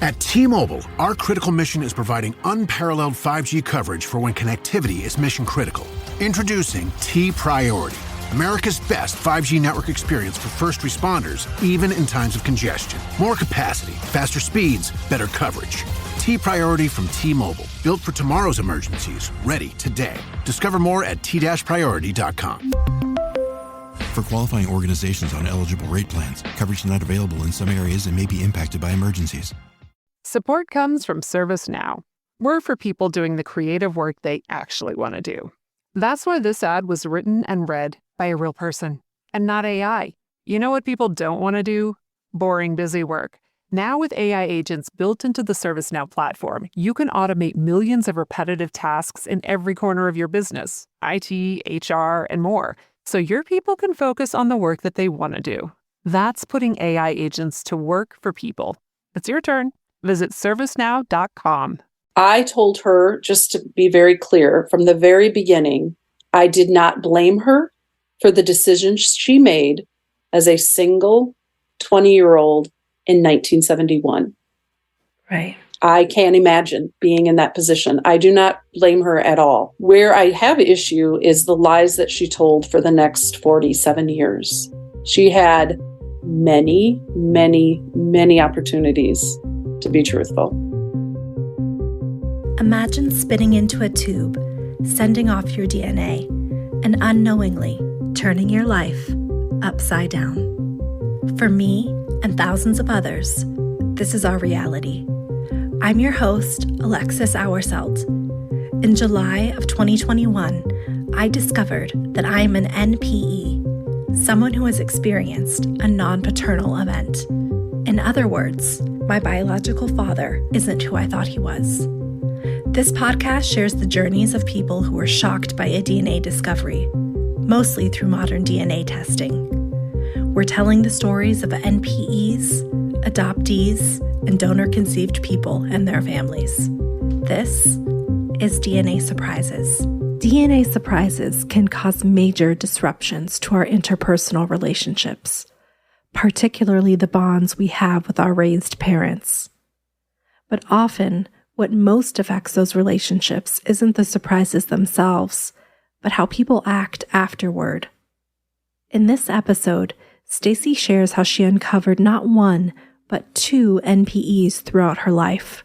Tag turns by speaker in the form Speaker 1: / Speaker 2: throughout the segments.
Speaker 1: At T-Mobile, our critical mission is providing unparalleled 5G coverage for when connectivity is mission critical. Introducing T-Priority, America's best 5G network experience for first responders, even in times of congestion. More capacity, faster speeds, better coverage. T-Priority from T-Mobile, built for tomorrow's emergencies, ready today. Discover more at t-priority.com.
Speaker 2: For qualifying organizations on eligible rate plans, coverage not available in some areas and may be impacted by emergencies.
Speaker 3: Support comes from ServiceNow. We're for people doing the creative work they actually want to do. That's why this ad was written and read by a real person and not AI. You know what people don't want to do? Boring, busy work. Now with AI agents built into the ServiceNow platform, you can automate millions of repetitive tasks in every corner of your business, IT, HR, and more, so your people can focus on the work that they want to do. That's putting AI agents to work for people. It's your turn. Visit servicenow.com.
Speaker 4: I told her, just to be very clear, from the very beginning, I did not blame her for the decisions she made as a single 20-year-old in 1971.
Speaker 5: Right.
Speaker 4: I can't imagine being in that position. I do not blame her at all. Where I have issue is the lies that she told for the next 47 years. She had many, many, many opportunities to be truthful.
Speaker 5: Imagine spitting into a tube, sending off your DNA, and unknowingly turning your life upside down. For me and thousands of others, this is our reality. I'm your host, Alexis Auerselt. In July of 2021, I discovered that I am an NPE, someone who has experienced a non-paternal event. In other words, my biological father isn't who I thought he was. This podcast shares the journeys of people who were shocked by a DNA discovery, mostly through modern DNA testing. We're telling the stories of NPEs, adoptees, and donor-conceived people and their families. This is DNA Surprises. DNA surprises can cause major disruptions to our interpersonal relationships, particularly the bonds we have with our raised parents. But often, what most affects those relationships isn't the surprises themselves, but how people act afterward. In this episode, Stacy shares how she uncovered not one, but 2 NPEs throughout her life.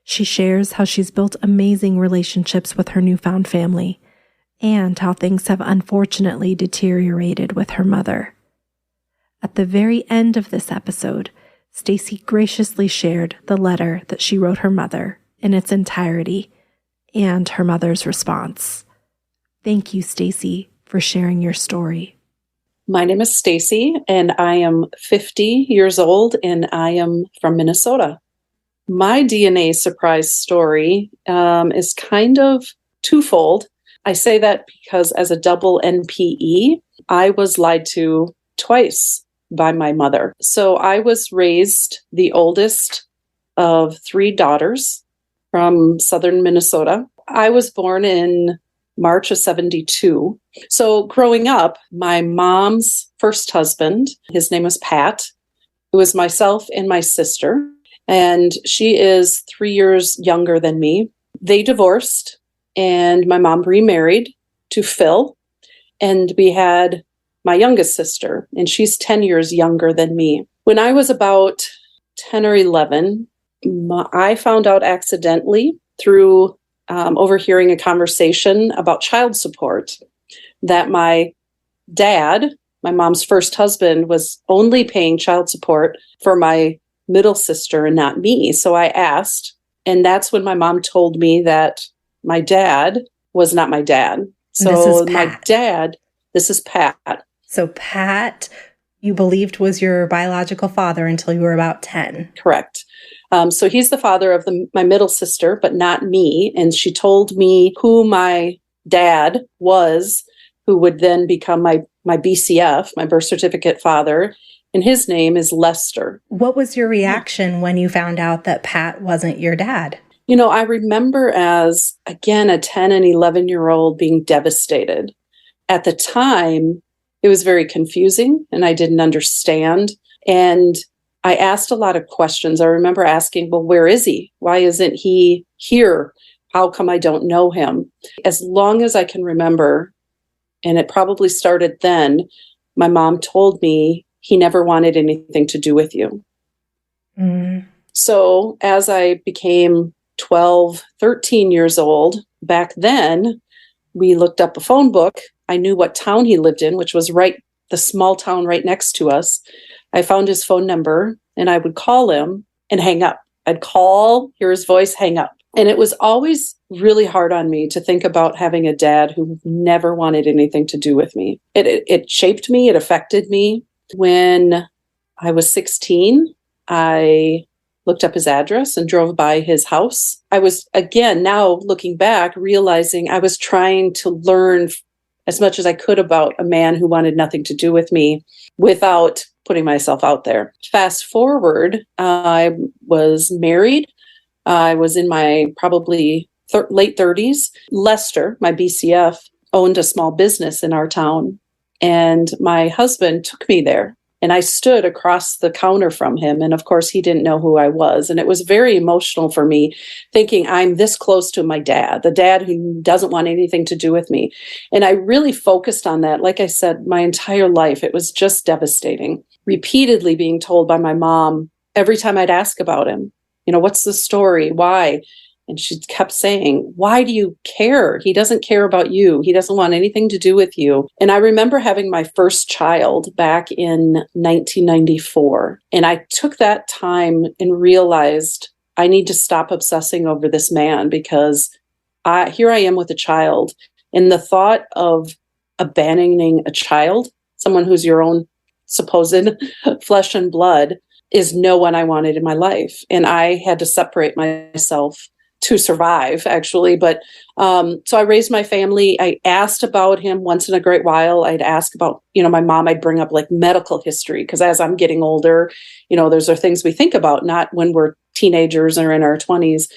Speaker 5: She shares how she's built amazing relationships with her newfound family, and how things have unfortunately deteriorated with her mother. At the very end of this episode, Stacy graciously shared the letter that she wrote her mother in its entirety, and her mother's response. Thank you, Stacy, for sharing your story. My name is Stacy, and I am 50 years old, and I am from Minnesota. My DNA surprise story is kind of twofold. I say that because as a double NPE, I was lied to twice by my mother. So I was raised the oldest of 3 daughters from southern Minnesota. I was born in March of 72. So growing up, my mom's first husband, his name was Pat. It was myself and my sister, and she is 3 years younger than me. They divorced, and my mom remarried to Phil, and we had my youngest sister, and she's 10 years younger than me. When I was about 10 or 11, I found out accidentally through overhearing a conversation about child support that my dad, my mom's first husband, was only paying child support for my middle sister and not me. So I asked, and that's when my mom told me that my dad was not my dad. So my dad, this is Pat. So Pat, you believed was your biological father until you were about 10.
Speaker 4: Correct. So he's the father of my middle sister, but not me. And she told me who my dad was, who would then become my BCF, my birth certificate father. And his name is Lester.
Speaker 5: What was your reaction when you found out that Pat wasn't your dad?
Speaker 4: You know, I remember as, again, a 10 and 11-year-old being devastated. At the time, it was very confusing and I didn't understand. And I asked a lot of questions. I remember asking, well, where is he? Why isn't he here? How come I don't know him? As long as I can remember, and it probably started then, my mom told me he never wanted anything to do with you.
Speaker 5: Mm.
Speaker 4: So as I became 12, 13 years old, back then, we looked up a phone book. I knew what town he lived in, which was the small town right next to us. I found his phone number and I would call him and hang up. I'd call, hear his voice, hang up. And it was always really hard on me to think about having a dad who never wanted anything to do with me. It shaped me. It affected me. When I was 16, I looked up his address and drove by his house. I was, again, now looking back, realizing I was trying to learn as much as I could about a man who wanted nothing to do with me without putting myself out there. Fast forward, I was married. I was in my probably late 30s. Lester, my BCF, owned a small business in our town. And my husband took me there. And I stood across the counter from him. And of course, he didn't know who I was. And it was very emotional for me, thinking I'm this close to my dad, the dad who doesn't want anything to do with me. And I really focused on that. Like I said, my entire life, it was just devastating. Repeatedly being told by my mom, every time I'd ask about him, what's the story? Why? And she kept saying, why do you care? He doesn't care about you. He doesn't want anything to do with you. And I remember having my first child back in 1994. And I took that time and realized I need to stop obsessing over this man, because here I am with a child. And the thought of abandoning a child, someone who's your own supposed flesh and blood, is no one I wanted in my life. And I had to separate myself to survive, actually. But so I raised my family. I asked about him once in a great while. I'd ask about, my mom, I'd bring up like medical history, because as I'm getting older, those are things we think about, not when we're teenagers or in our 20s.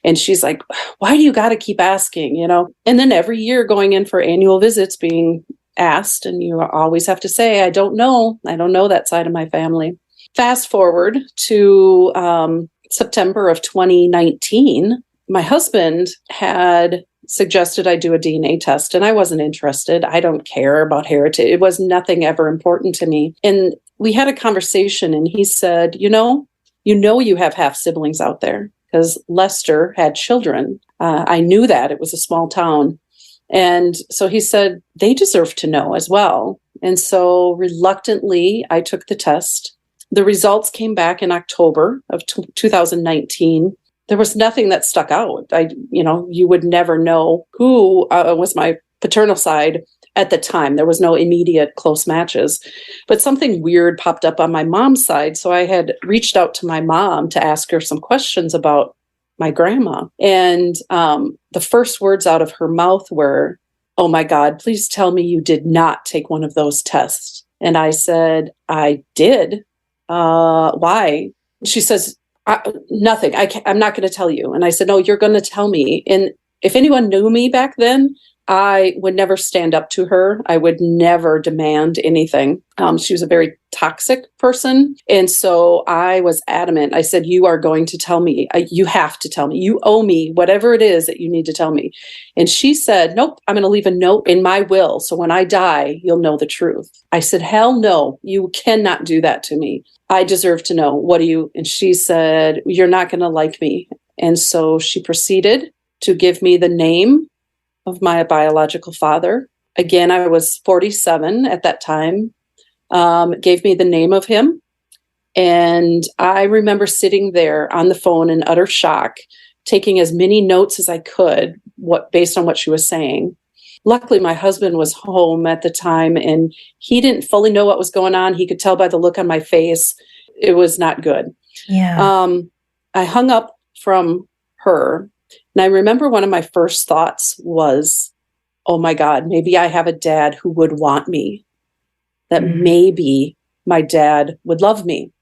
Speaker 4: And she's like, why do you got to keep asking, And then every year going in for annual visits being asked, and you always have to say, I don't know that side of my family. Fast forward to September of 2019, my husband had suggested I do a DNA test, and I wasn't interested. I don't care about heritage. It was nothing ever important to me. And we had a conversation, and he said, you have half siblings out there, because Lester had children. I knew that. It was a small town. And so he said, they deserve to know as well. And so reluctantly, I took the test. The results came back in October of 2019. There was nothing that stuck out. You would never know who was my paternal side at the time. There was no immediate close matches, but something weird popped up on my mom's side. So I had reached out to my mom to ask her some questions about my grandma. And the first words out of her mouth were, "Oh my God, please tell me you did not take one of those tests." And I said, "I did. Why?" She says, "Nothing. I'm not going to tell you." And I said, "No, you're going to tell me." And if anyone knew me back then, I would never stand up to her. I would never demand anything. She was a very toxic person. And so I was adamant. I said, "You are going to tell me. You have to tell me. You owe me whatever it is that you need to tell me." And she said, "Nope, I'm going to leave a note in my will. So when I die, you'll know the truth." I said, "Hell no, you cannot do that to me. I deserve to know. What do you?" And she said, "You're not going to like me." And so she proceeded to give me the name of my biological father. Again, I was 47 at that time. Gave me the name of him. And I remember sitting there on the phone in utter shock, taking as many notes as I could, based on what she was saying. Luckily, my husband was home at the time, and he didn't fully know what was going on. He could tell by the look on my face. It was not good.
Speaker 5: Yeah.
Speaker 4: I hung up from her. And I remember one of my first thoughts was, oh my God, maybe I have a dad who would want me, that maybe my dad would love me.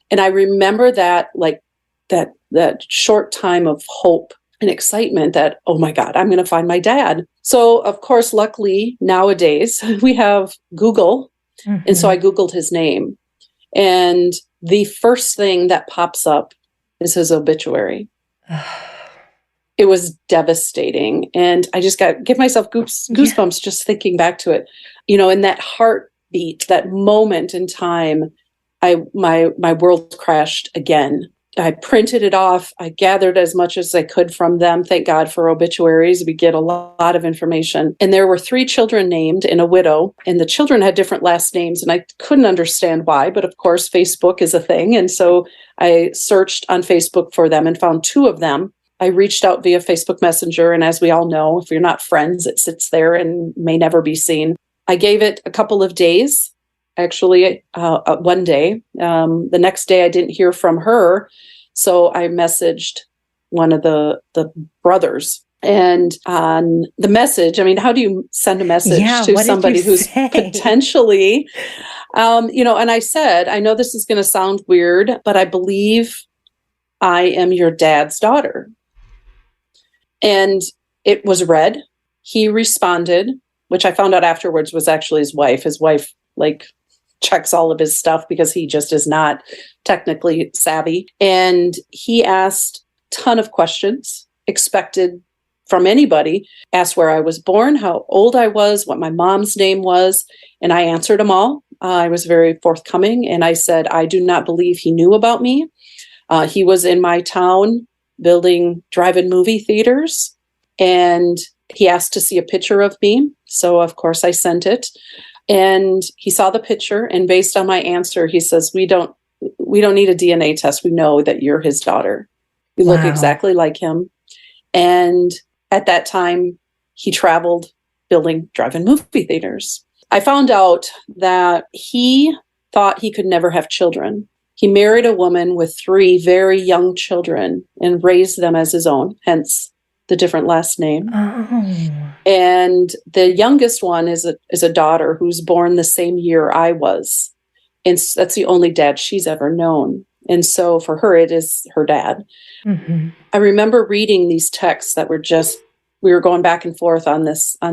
Speaker 4: And I remember that, like that short time of hope and excitement that, oh my God, I'm going to find my dad. So of course, luckily nowadays we have Google. And so I Googled his name. And the first thing that pops up is his obituary. It was devastating. And I just give myself goosebumps just thinking back to it. In that heartbeat, that moment in time, my world crashed again. I printed it off. I gathered as much as I could from them. Thank God for obituaries. We get a lot of information. And there were 3 children named and a widow. And the children had different last names. And I couldn't understand why. But of course, Facebook is a thing. And so I searched on Facebook for them and found 2 of them. I reached out via Facebook Messenger. And as we all know, if you're not friends, it sits there and may never be seen. I gave it a couple of days. Actually, one day. The next day, I didn't hear from her. So I messaged one of the brothers. And on the message, how do you send a message to somebody who's potentially, and I said, I know this is going to sound weird, but I believe I am your dad's daughter. And it was read. He responded, which I found out afterwards was actually his wife. His wife, checks all of his stuff because he just is not technically savvy. And he asked a ton of questions expected from anybody, asked where I was born, how old I was, what my mom's name was. And I answered them all. I was very forthcoming. And I said, I do not believe he knew about me. He was in my town building drive-in movie theaters. And he asked to see a picture of me. So of course I sent it. And he saw the picture, and based on my answer, he says, we don't need a DNA test. We know that you're his daughter. You look exactly like him. And at that time, he traveled building drive-in movie theaters. I found out that he thought he could never have children. He married a woman with 3 very young children and raised them as his own, hence the different last name. Oh. And the youngest one is a daughter who's born the same year I was. And that's the only dad she's ever known. And so for her, it is her dad. Mm-hmm. I remember reading these texts that we were going back and forth on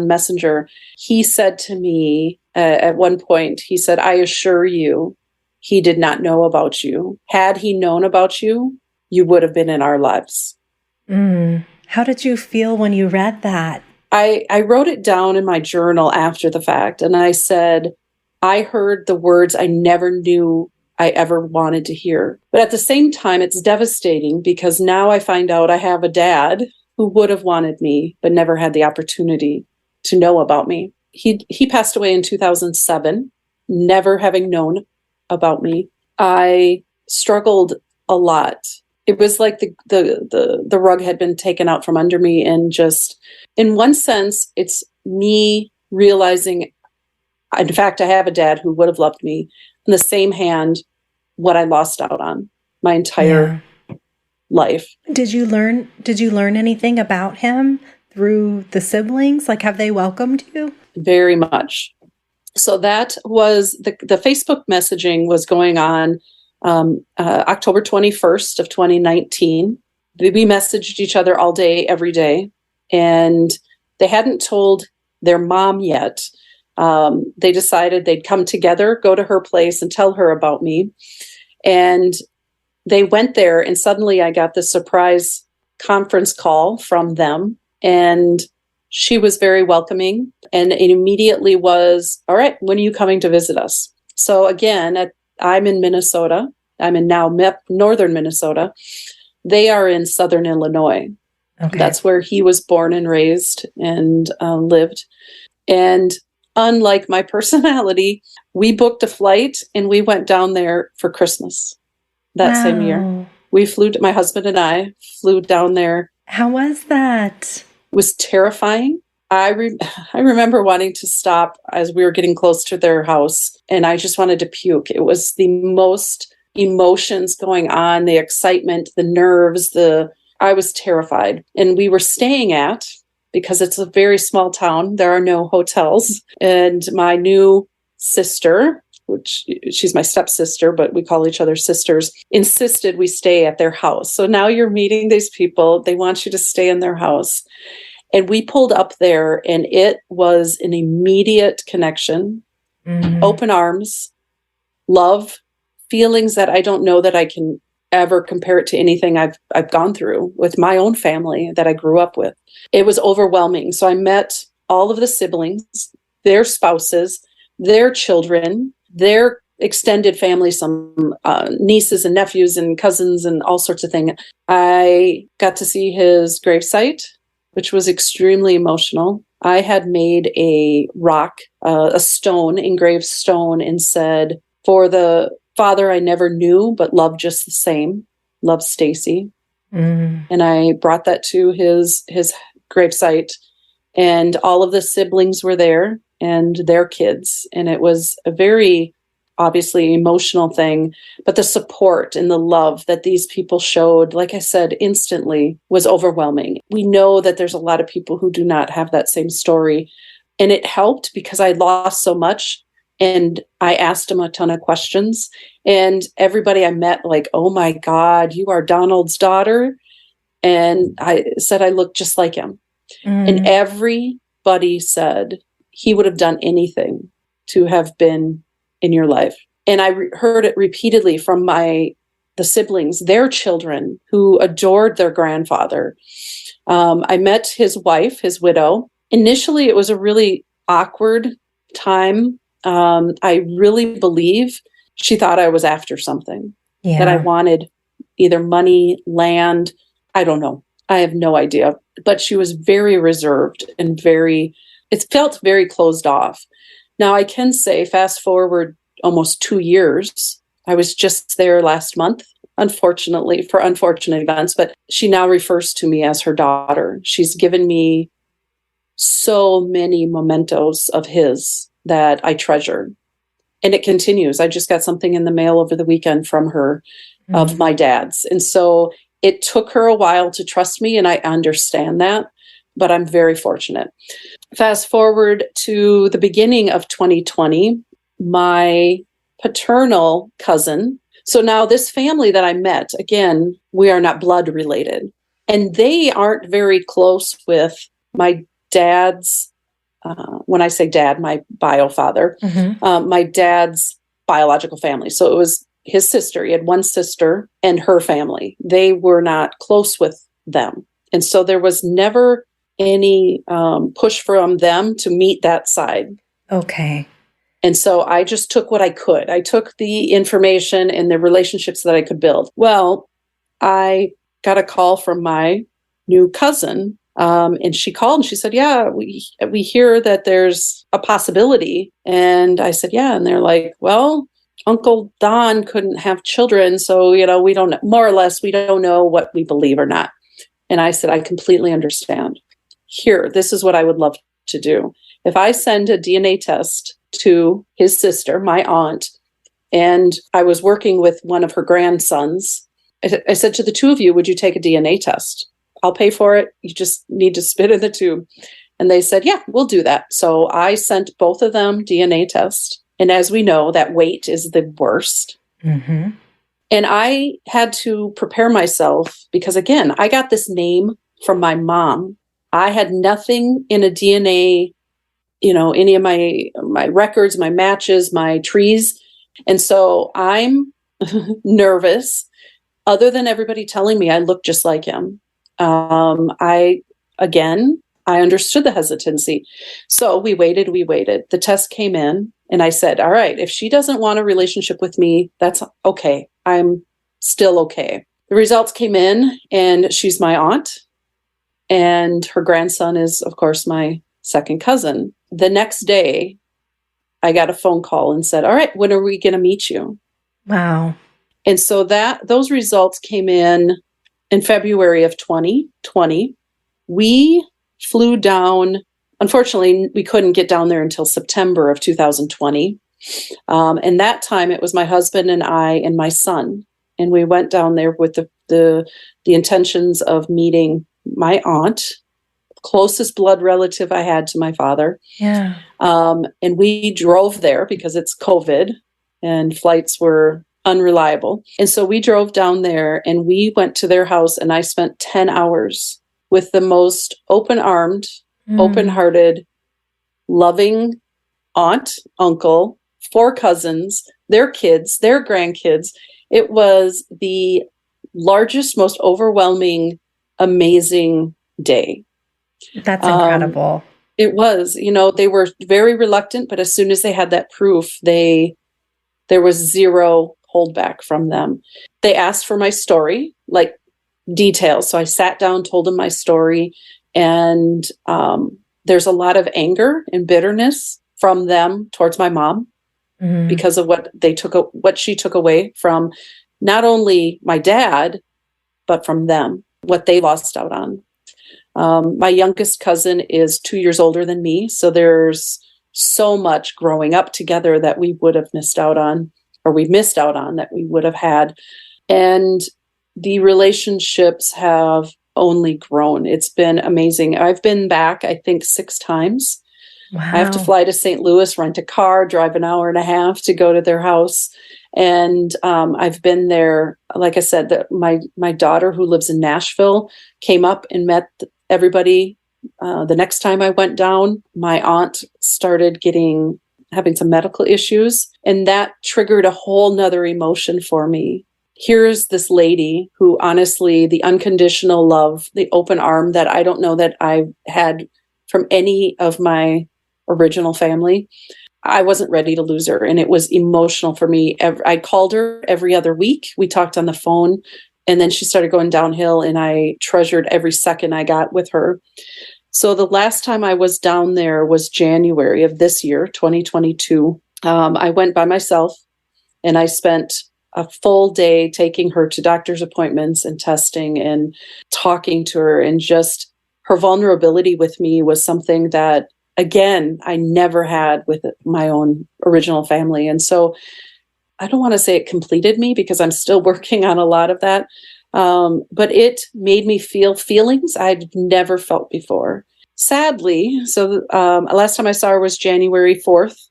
Speaker 4: Messenger. He said to me at one point, he said, I assure you, he did not know about you. Had he known about you, you would have been in our lives.
Speaker 5: Mm. How did you feel when you read that?
Speaker 4: I wrote it down in my journal after the fact. And I said, I heard the words I never knew I ever wanted to hear. But at the same time, it's devastating because now I find out I have a dad who would have wanted me, but never had the opportunity to know about me. He passed away in 2007, never having known about me. I struggled a lot. It was like the rug had been taken out from under me, and just in one sense, it's me realizing, in fact, I have a dad who would have loved me. In the same hand, what I lost out on my entire life.
Speaker 5: Did you learn anything about him through the siblings? Have they welcomed you?
Speaker 4: Very much. So that was the Facebook messaging was going on October 21st of 2019. We messaged each other all day, every day. And they hadn't told their mom yet. They decided they'd come together, go to her place and tell her about me. And they went there, and suddenly I got this surprise conference call from them. And she was very welcoming, and it immediately was, all right, when are you coming to visit us? So again, I'm in Minnesota. I'm in now northern Minnesota. They are in southern Illinois. Okay. That's where he was born and raised and lived. And unlike my personality, we booked a flight and we went down there for Christmas that same year. My husband and I flew down there.
Speaker 5: How was that?
Speaker 4: It was terrifying. I remember wanting to stop as we were getting close to their house, and I just wanted to puke. It was the most emotions going on, the excitement, the nerves, I was terrified. And we were staying because it's a very small town, there are no hotels. And my new sister, which she's my stepsister, but we call each other sisters, insisted we stay at their house. So now you're meeting these people. They want you to stay in their house. And we pulled up there, and it was an immediate connection, open arms, love feelings that I don't know that I can ever compare it to anything I've gone through with my own family that I grew up with. It was overwhelming. So I met all of the siblings, their spouses, their children, their extended family, some nieces and nephews and cousins and all sorts of things. I got to see his gravesite, which was extremely emotional. I had made a rock, a stone, engraved stone, and said, "For the father I never knew, but loved just the same, love Stacy." And I brought that to his gravesite, and all of the siblings were there and their kids. And it was a very obviously emotional thing, but the support and the love that these people showed, like I said, instantly was overwhelming. We know that there's a lot of people who do not have that same story. And it helped because I lost so much. And I asked him a ton of questions, and everybody I met, like, "Oh my God, you are Donald's daughter." And I said, I look just like him. And everybody said he would have done anything to have been in your life. And I heard it repeatedly from the siblings, their children who adored their grandfather. I met his wife, his widow. Initially, it was a really awkward time. I really believe she thought I was after something, that I wanted either money, land. I don't know. I have no idea. But she was very reserved and it felt very closed off. Now I can say, fast forward almost 2 years, I was just there last month, unfortunately, for unfortunate events, but she now refers to me as her daughter. She's given me so many mementos of his that I treasure. And it continues. I just got something in the mail over the weekend from her of my dad's. And so it took her a while to trust me, and I understand that, but I'm very fortunate. Fast forward to the beginning of 2020, my paternal cousin. So now this family that I met, again, we are not blood related, and they aren't very close with my dad's, when I say dad, my bio father, my dad's biological family. So it was his sister. He had one sister and her family. They were not close with them. And so there was never any push from them to meet that side.
Speaker 6: Okay.
Speaker 4: And so I just took what I could. I took the information and the relationships that I could build. Well, I got a call from my new cousin, and she called and she said, "Yeah, we hear that there's a possibility." And I said, "Yeah." And they're like, "Well, Uncle Don couldn't have children, so, we don't know, more or less, we don't know what we believe or not." And I said, "I completely understand. Here, this is what I would love to do. If I send a DNA test to his sister, my aunt, and I was working with one of her grandsons, I said to the two of you, would you take a DNA test? I'll pay for it. You just need to spit in the tube." And they said, "Yeah, we'll do that." So I sent both of them DNA tests. And as we know, that weight is the worst. And I had to prepare myself because, again, I got this name from my mom. I had nothing in a DNA, any of my records, my matches, my trees. And so I'm nervous, other than everybody telling me I look just like him. I understood the hesitancy. So we waited. The test came in, and I said, all right, if she doesn't want a relationship with me, that's okay. I'm still okay. The results came in, and she's my aunt, and her grandson is, of course, my second cousin. The next day, I got a phone call and said, all right, when are we going to meet you?
Speaker 6: Wow.
Speaker 4: And so those results came in February of 2020. We flew down. Unfortunately, we couldn't get down there until September of 2020. And that time it was my husband and I and my son. And we went down there with the intentions of meeting my aunt, closest blood relative I had to my father.
Speaker 6: Yeah.
Speaker 4: And we drove there because it's COVID and flights were unreliable. And so we drove down there and we went to their house, and I spent 10 hours with the most open-armed, open-hearted, loving aunt, uncle, 4 cousins, their kids, their grandkids. It was the largest, most overwhelming, amazing day.
Speaker 5: That's incredible.
Speaker 4: It was, they were very reluctant, but as soon as they had that proof, there was zero holdback from them. They asked for my story, like details. So I sat down, told them my story, and there's a lot of anger and bitterness from them towards my mom because of what she took away from not only my dad, but from them, what they lost out on. My youngest cousin is 2 years older than me, so there's so much growing up together that we would have missed out on, or we missed out on that we would have had. And the relationships have only grown. It's been amazing. I've been back, I think, 6 times.
Speaker 5: Wow.
Speaker 4: I have to fly to St. Louis, rent a car, drive an hour and a half to go to their house. And I've been there, like I said, my daughter who lives in Nashville came up and met everybody. The next time I went down, my aunt started having some medical issues, and that triggered a whole nother emotion for me. Here's this lady who, honestly, the unconditional love, the open arm that I don't know that I had from any of my original family. I wasn't ready to lose her, and it was emotional for me. I called her every other week. We talked on the phone, and then she started going downhill, and I treasured every second I got with her. So the last time I was down there was January of this year, 2022. I went by myself, and I spent a full day taking her to doctor's appointments and testing and talking to her, and just her vulnerability with me was something that, again, I never had with my own original family. And so I don't want to say it completed me because I'm still working on a lot of that. But it made me feel feelings I'd never felt before. Sadly, so last time I saw her was January 4th,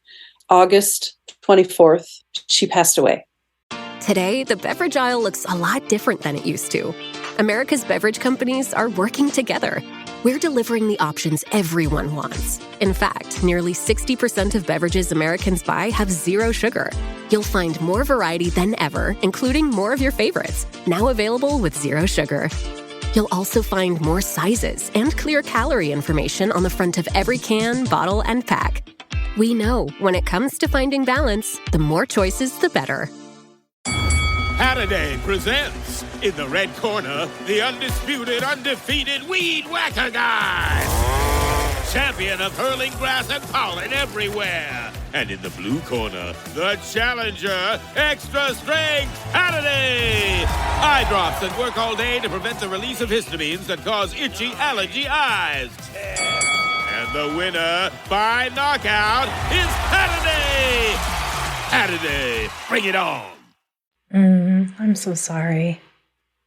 Speaker 4: August 24th, she passed away.
Speaker 6: Today, the beverage aisle looks a lot different than it used to. America's beverage companies are working together. We're delivering the options everyone wants. In fact, nearly 60% of beverages Americans buy have zero sugar. You'll find more variety than ever, including more of your favorites, now available with zero sugar. You'll also find more sizes and clear calorie information on the front of every can, bottle, and pack. We know when it comes to finding balance, the more choices, the better.
Speaker 7: Holiday presents, in the red corner, the undisputed, undefeated Weed Whacker Guy. Champion of hurling grass and pollen everywhere. And in the blue corner, the challenger, extra strength Holiday. Eye drops that work all day to prevent the release of histamines that cause itchy allergy eyes. And the winner by knockout is Holiday. Holiday, bring it on.
Speaker 5: I'm so sorry.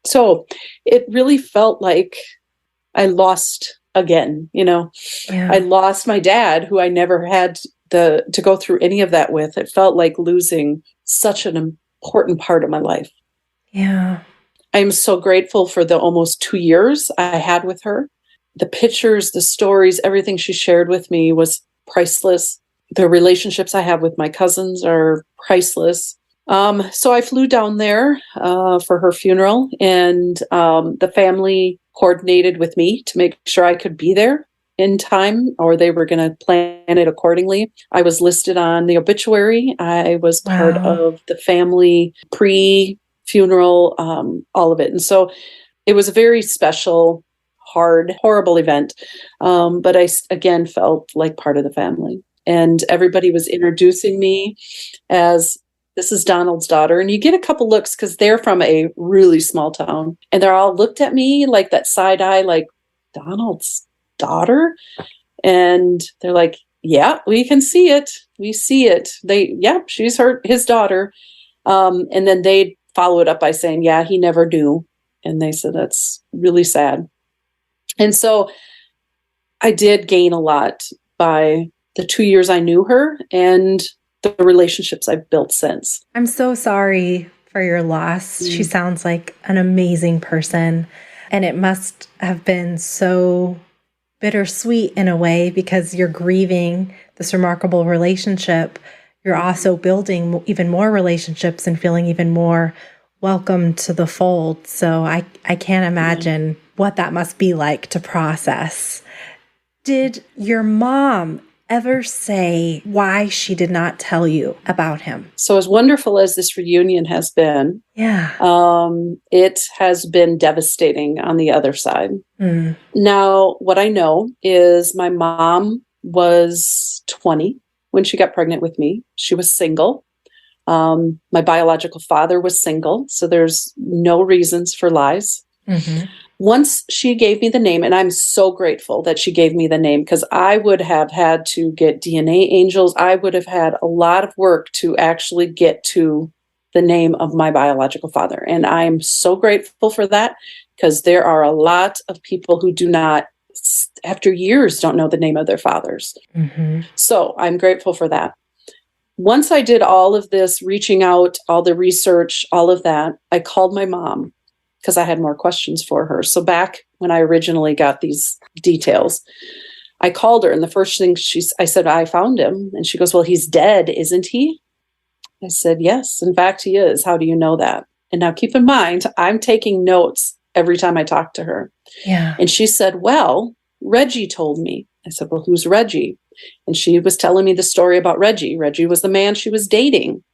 Speaker 4: So it really felt like I lost again,
Speaker 5: Yeah.
Speaker 4: I lost my dad, who I never had to go through any of that with. It felt like losing such an important part of my life.
Speaker 5: Yeah.
Speaker 4: I'm so grateful for the almost 2 years I had with her. The pictures, the stories, everything she shared with me was priceless. The relationships I have with my cousins are priceless. So I flew down there for her funeral, and the family coordinated with me to make sure I could be there in time, or they were going to plan it accordingly. I was listed on the obituary. I was part of the family pre-funeral, all of it. And so it was a very special, hard, horrible event. But I, again, felt like part of the family. And everybody was introducing me as, this is Donald's daughter. And you get a couple looks because they're from a really small town. And they're all looked at me like that side eye, like, Donald's daughter? And they're like, yeah, we can see it. We see it. She's his daughter. And then they follow it up by saying, yeah, he never knew. And they said, that's really sad. And so I did gain a lot by the 2 years I knew her and the relationships I've built since.
Speaker 5: I'm so sorry for your loss. She sounds like an amazing person. And it must have been so bittersweet in a way because you're grieving this remarkable relationship, you're also building even more relationships and feeling even more welcome to the fold. So I can't imagine what that must be like to process. Did your mom ever say why she did not tell you about him?
Speaker 4: So as wonderful as this reunion has been, it has been devastating on the other side. Now, what I know is my mom was 20 when she got pregnant with me. She was single. My biological father was single, so there's no reasons for lies. Once she gave me the name, and I'm so grateful that she gave me the name, because I would have had to get DNA angels. I would have had a lot of work to actually get to the name of my biological father. And I'm so grateful for that, because there are a lot of people who do not, after years, don't know the name of their fathers. So I'm grateful for that. Once I did all of this, reaching out, all the research, all of that, I called my mom because I had more questions for her. So back when I originally got these details, I called her, and the first thing I said, I found him. And she goes, well, he's dead, isn't he? I said, yes, in fact, he is. How do you know that? And now keep in mind, I'm taking notes every time I talk to her. And she said, well, Reggie told me. I said, well, who's Reggie? And she was telling me the story about Reggie. Reggie was the man she was dating.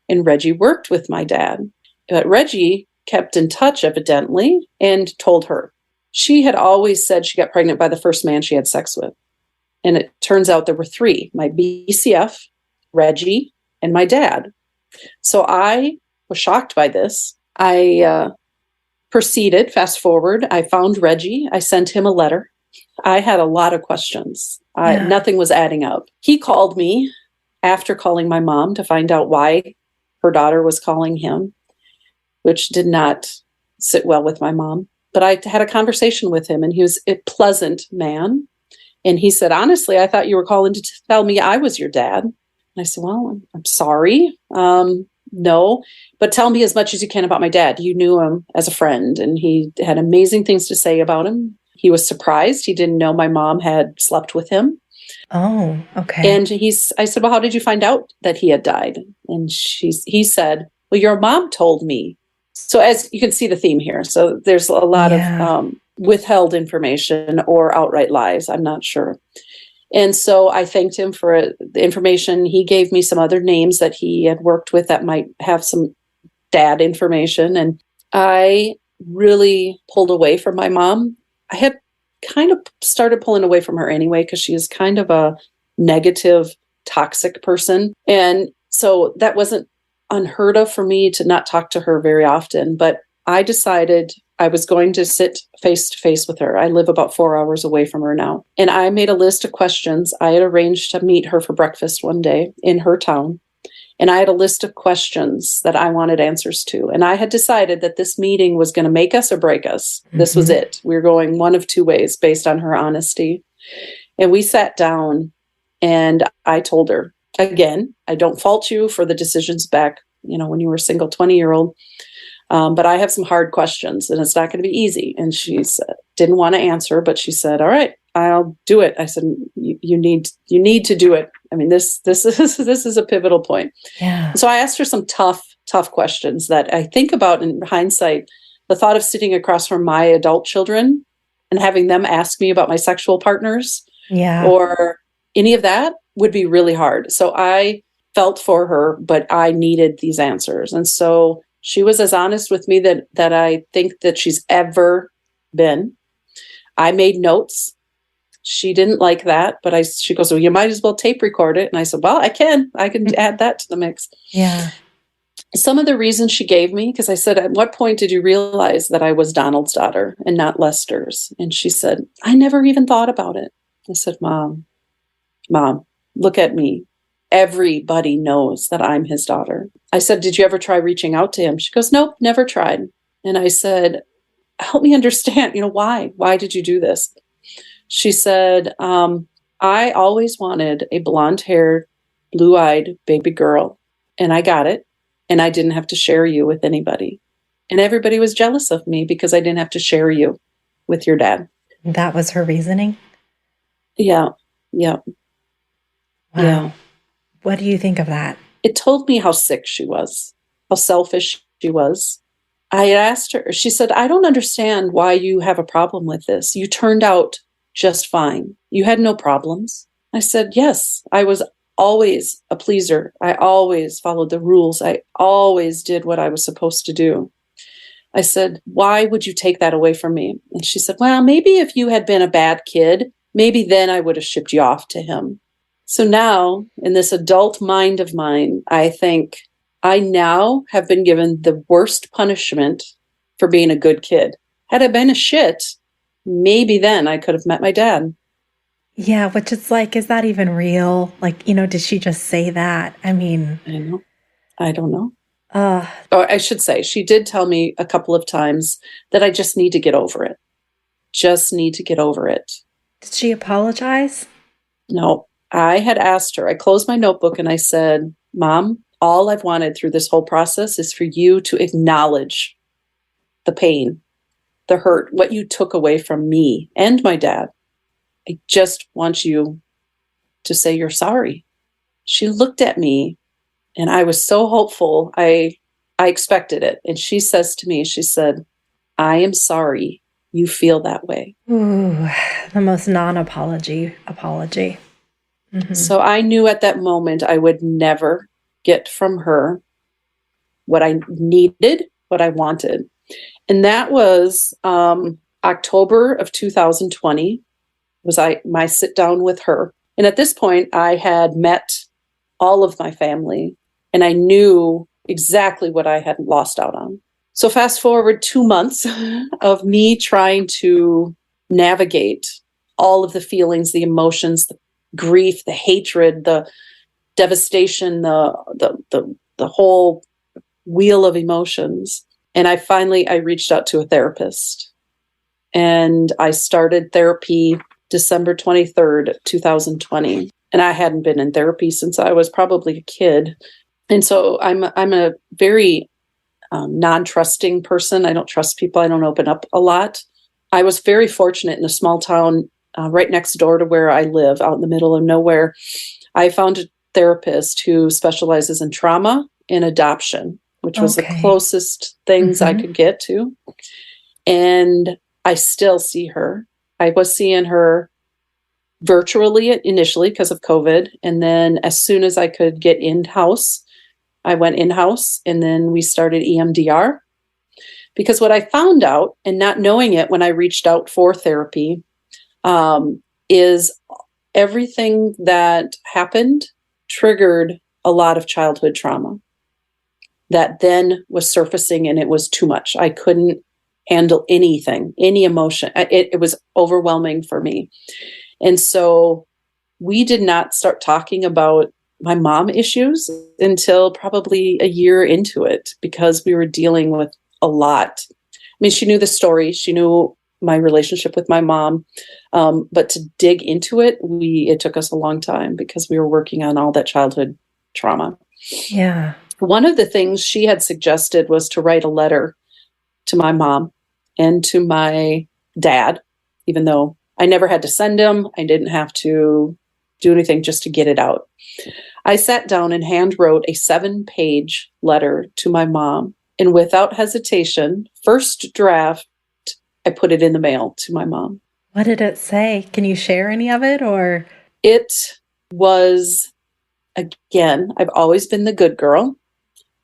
Speaker 4: And Reggie worked with my dad. But Reggie kept in touch, evidently, and told her. She had always said she got pregnant by the first man she had sex with. And it turns out there were three: my BCF, Reggie, and my dad. So I was shocked by this. I proceeded, fast forward, I found Reggie. I sent him a letter. I had a lot of questions. Nothing was adding up. He called me after calling my mom to find out why her daughter was calling him, which did not sit well with my mom. But I had a conversation with him, and he was a pleasant man. And he said, honestly, I thought you were calling to tell me I was your dad. And I said, well, I'm sorry. No, but tell me as much as you can about my dad. You knew him as a friend, and he had amazing things to say about him. He was surprised. He didn't know my mom had slept with him.
Speaker 5: Oh, okay.
Speaker 4: And I said, well, how did you find out that he had died? And he said, well, your mom told me. So as you can see the theme here. So there's a lot of withheld information or outright lies. I'm not sure. And so I thanked him for the information. He gave me some other names that he had worked with that might have some dad information. And I really pulled away from my mom. I had kind of started pulling away from her anyway, because she is kind of a negative, toxic person. And so that wasn't unheard of for me to not talk to her very often. But I decided I was going to sit face to face with her. I live about 4 hours away from her now. And I made a list of questions. I had arranged to meet her for breakfast one day in her town. And I had a list of questions that I wanted answers to. And I had decided that this meeting was going to make us or break us. This was it. We were going one of two ways based on her honesty. And we sat down, and I told her, again, I don't fault you for the decisions back, when you were a single 20-year-old. But I have some hard questions, and it's not going to be easy. And she said, didn't want to answer, but she said, all right, I'll do it. I said, you need to do it. I mean, this is a pivotal point.
Speaker 5: Yeah.
Speaker 4: So I asked her some tough questions that I think about in hindsight. The thought of sitting across from my adult children and having them ask me about my sexual partners or any of that would be really hard. So I felt for her, but I needed these answers. And so she was as honest with me that I think that she's ever been. I made notes. She didn't like that, but she goes, well, you might as well tape record it. And I said, well, I can add that to the mix.
Speaker 5: Yeah.
Speaker 4: Some of the reasons she gave me, because I said, at what point did you realize that I was Donald's daughter and not Lester's? And she said, I never even thought about it. I said, Mom, look at me. Everybody knows that I'm his daughter. I said, did you ever try reaching out to him? She goes, nope, never tried. And I said, help me understand, why? Why did you do this? She said, I always wanted a blonde-haired, blue-eyed baby girl, and I got it, and I didn't have to share you with anybody. And everybody was jealous of me because I didn't have to share you with your dad.
Speaker 5: That was her reasoning?
Speaker 4: Yeah.
Speaker 5: Wow. What do you think of that?
Speaker 4: It told me how sick she was, how selfish she was. I asked her, she said, I don't understand why you have a problem with this. You turned out just fine. You had no problems. I said, yes, I was always a pleaser. I always followed the rules. I always did what I was supposed to do. I said, why would you take that away from me? And she said, well, maybe if you had been a bad kid, maybe then I would have shipped you off to him. So now, in this adult mind of mine, I think I now have been given the worst punishment for being a good kid. Had I been a shit, maybe then I could have met my dad.
Speaker 5: Yeah, which is like, is that even real? Like, did she just say that? I mean,
Speaker 4: I don't know. Or I should say, she did tell me a couple of times that I just need to get over it. Just need to get over it.
Speaker 5: Did she apologize?
Speaker 4: No. I had asked her, I closed my notebook and I said, Mom, all I've wanted through this whole process is for you to acknowledge the pain, the hurt, what you took away from me and my dad. I just want you to say you're sorry. She looked at me and I was so hopeful. I expected it. And she says to me, she said, I am sorry you feel that way.
Speaker 5: Ooh, the most non-apology apology. Mm-hmm.
Speaker 4: So I knew at that moment I would never get from her what I needed, what I wanted. And that was October of 2020 was my sit down with her. And at this point, I had met all of my family and I knew exactly what I had lost out on. So fast forward 2 months of me trying to navigate all of the feelings, the emotions, the grief, the hatred, the devastation, the whole wheel of emotions. And I reached out to a therapist and I started therapy December 23rd, 2020. And I hadn't been in therapy since I was probably a kid. And so I'm a very non-trusting person. I don't trust people. I don't open up a lot. I was very fortunate in a small town right next door to where I live, out in the middle of nowhere. I found a therapist who specializes in trauma and adoption, which was the closest things I could get to. And I still see her. I was seeing her virtually initially because of COVID. And then as soon as I could get in-house, I went in-house and then we started EMDR. Because what I found out, and not knowing it when I reached out for therapy, is everything that happened triggered a lot of childhood trauma that then was surfacing and it was too much. I couldn't handle anything, any emotion. It was overwhelming for me. And so we did not start talking about my mom issues until probably a year into it because we were dealing with a lot. I mean, she knew the story. She knew my relationship with my mom. But to dig into it, it took us a long time because we were working on all that childhood trauma.
Speaker 5: Yeah.
Speaker 4: One of the things she had suggested was to write a letter to my mom and to my dad, even though I never had to send him. I didn't have to do anything just to get it out. I sat down and hand wrote a 7-page letter to my mom. And without hesitation, first draft, I put it in the mail to my mom.
Speaker 5: What did it say? Can you share any of it or?
Speaker 4: It was, again, I've always been the good girl.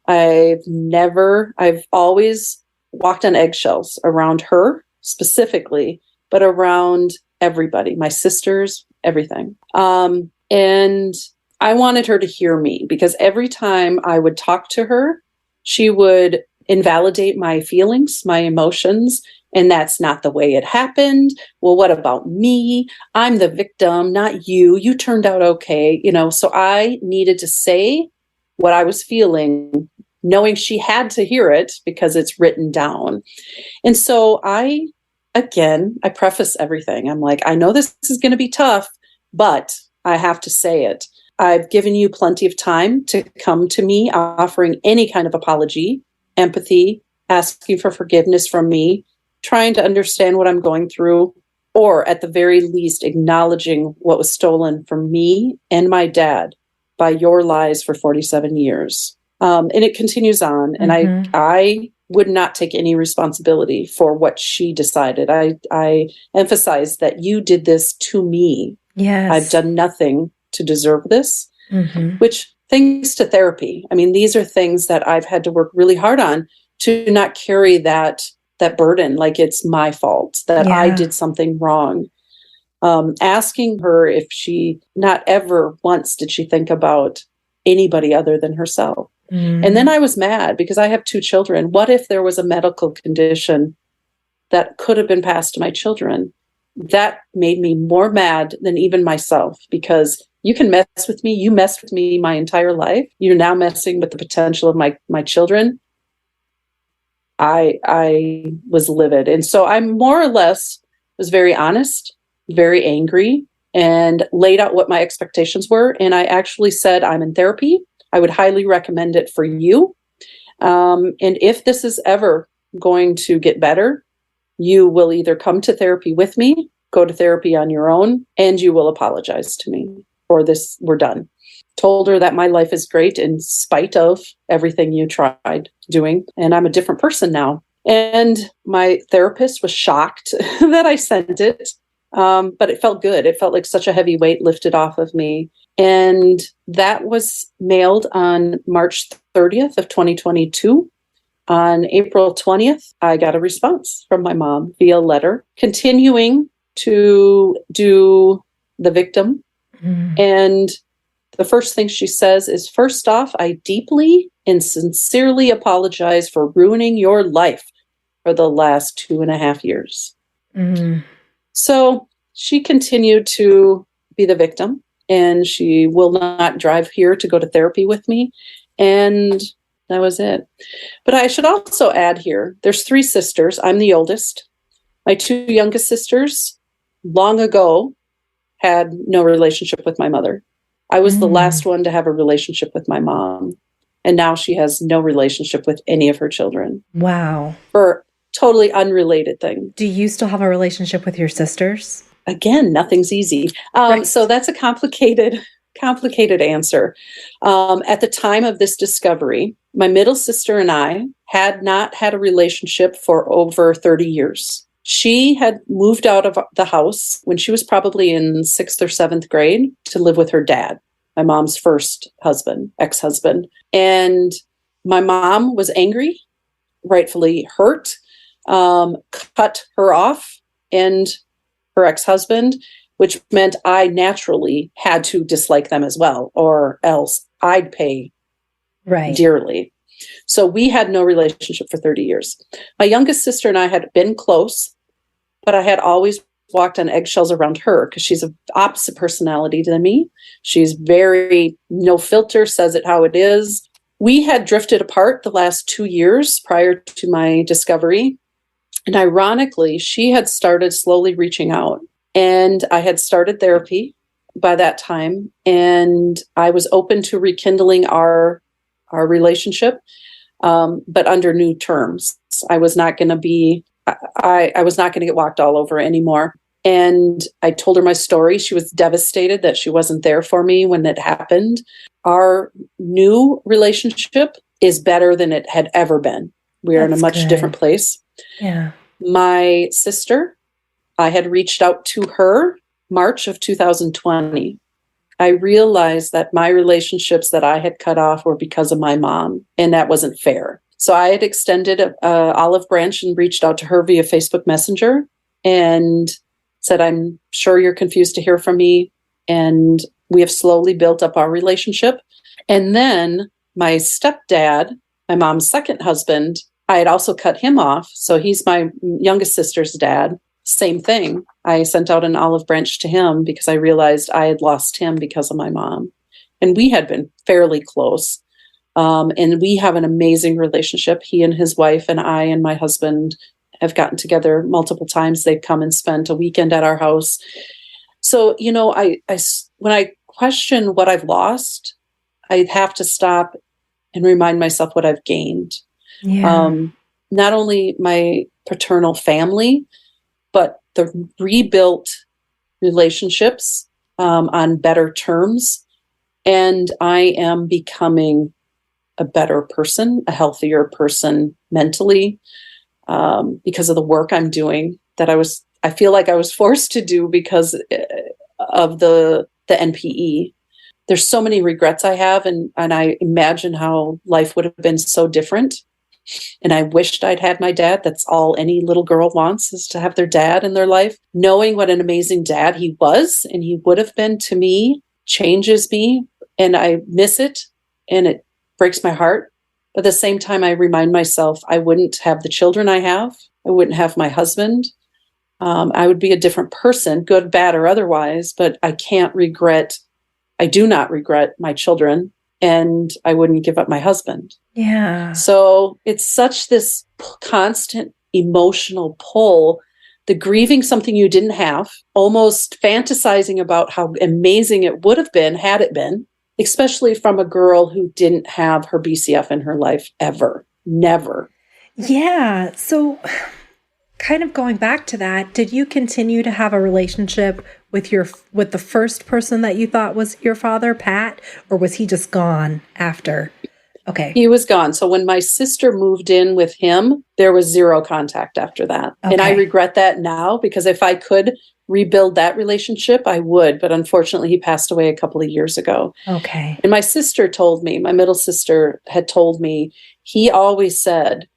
Speaker 4: I've always walked on eggshells around her specifically, but around everybody, my sisters, everything. And I wanted her to hear me because every time I would talk to her, she would invalidate my feelings, my emotions, and that's not the way it happened. Well, what about me? I'm the victim, not you. You turned out okay. So I needed to say what I was feeling, knowing she had to hear it because it's written down. And so I preface everything. I'm like, I know this is going to be tough, but I have to say it. I've given you plenty of time to come to me offering any kind of apology, empathy, asking for forgiveness from me, trying to understand what I'm going through, or at the very least, acknowledging what was stolen from me and my dad by your lies for 47 years. And it continues on. And I would not take any responsibility for what she decided. I emphasize that you did this to me.
Speaker 5: Yes.
Speaker 4: I've done nothing to deserve this, which thanks to therapy. I mean, these are things that I've had to work really hard on to not carry that burden like it's my fault, that I did something wrong. Asking her if she, not ever once did she think about anybody other than herself. And then I was mad because I have 2 children. What if there was a medical condition that could have been passed to my children? That made me more mad than even myself, because you can mess with me. You messed with me my entire life. You're now messing with the potential of my children. I was livid. And so I more or less was very honest, very angry, and laid out what my expectations were. And I actually said, I'm in therapy. I would highly recommend it for you. And if this is ever going to get better, you will either come to therapy with me, go to therapy on your own, and you will apologize to me for this. We're done. Told her that my life is great in spite of everything you tried doing. And I'm a different person now. And my therapist was shocked that I sent it. But it felt good. It felt like such a heavy weight lifted off of me. And that was mailed on March 30th of 2022. On April 20th, I got a response from my mom via letter, continuing to do the victim. And the first thing she says is, first off, I deeply and sincerely apologize for ruining your life for the last 2.5 years. So she continued to be the victim, and she will not drive here to go to therapy with me. And that was it. But I should also add here, there's 3 sisters. I'm the oldest. My 2 youngest sisters long ago had no relationship with my mother. I was the last one to have a relationship with my mom. And now she has no relationship with any of her children.
Speaker 5: Wow.
Speaker 4: For totally unrelated thing.
Speaker 5: Do you still have a relationship with your sisters?
Speaker 4: Again, nothing's easy.
Speaker 5: Right.
Speaker 4: So that's a complicated answer. At the time of this discovery, my middle sister and I had not had a relationship for over 30 years. She had moved out of the house when she was probably in 6th or 7th grade to live with her dad, my mom's first husband, ex-husband. And my mom was angry, rightfully hurt, cut her off and her ex-husband, which meant I naturally had to dislike them as well, or else I'd pay dearly. So we had no relationship for 30 years. My youngest sister and I had been close, but I had always walked on eggshells around her because she's an opposite personality than me. She's very no filter, says it how it is. We had drifted apart the last 2 years prior to my discovery. And ironically, she had started slowly reaching out. And I had started therapy by that time. And I was open to rekindling our relationship, but under new terms. I was not going to be, I was not going to get walked all over anymore. And I told her my story. She was devastated that she wasn't there for me when it happened. Our new relationship is better than it had ever been. We are in a much different place.
Speaker 5: Yeah.
Speaker 4: My sister, I had reached out to her March of 2020. I realized that my relationships that I had cut off were because of my mom, and that wasn't fair. So I had extended an olive branch and reached out to her via Facebook Messenger and said, I'm sure you're confused to hear from me. And we have slowly built up our relationship. And then my stepdad, my mom's second husband, I had also cut him off. So he's my youngest sister's dad. Same thing. I sent out an olive branch to him because I realized I had lost him because of my mom. And we had been fairly close. And we have an amazing relationship. He and his wife and I and my husband have gotten together multiple times. They've come and spent a weekend at our house. So, you know, I when I question what I've lost, I have to stop and remind myself what I've gained.
Speaker 5: Yeah.
Speaker 4: Not only my paternal family, but the rebuilt relationships on better terms And I am becoming a better person, a healthier person mentally, because of the work I'm doing that I feel like I was forced to do because of the NPE. There's so many regrets I have, and I imagine how life would have been so different. And I wished I'd had my dad. That's all any little girl wants, is to have their dad in their life. Knowing what an amazing dad he was and he would have been to me changes me, and I miss it, and it breaks my heart. But at the same time, I remind myself I wouldn't have the children I have. I wouldn't have my husband. I would be a different person, good, bad, or otherwise, but I do not regret my children, and I wouldn't give up my husband.
Speaker 5: Yeah.
Speaker 4: So it's such this constant emotional pull, the grieving something you didn't have, almost fantasizing about how amazing it would have been had it been, especially from a girl who didn't have her BCF in her life ever. Never.
Speaker 5: Yeah. So kind of going back to that, did you continue to have a relationship with the first person that you thought was your father, Pat, or was he just gone after? Okay.
Speaker 4: He was gone. So when my sister moved in with him, there was zero contact after that.
Speaker 5: Okay.
Speaker 4: And I regret that now, because if I could rebuild that relationship, I would. But unfortunately, he passed away a couple of years ago.
Speaker 5: Okay.
Speaker 4: And my sister told me, my middle sister had told me, he always said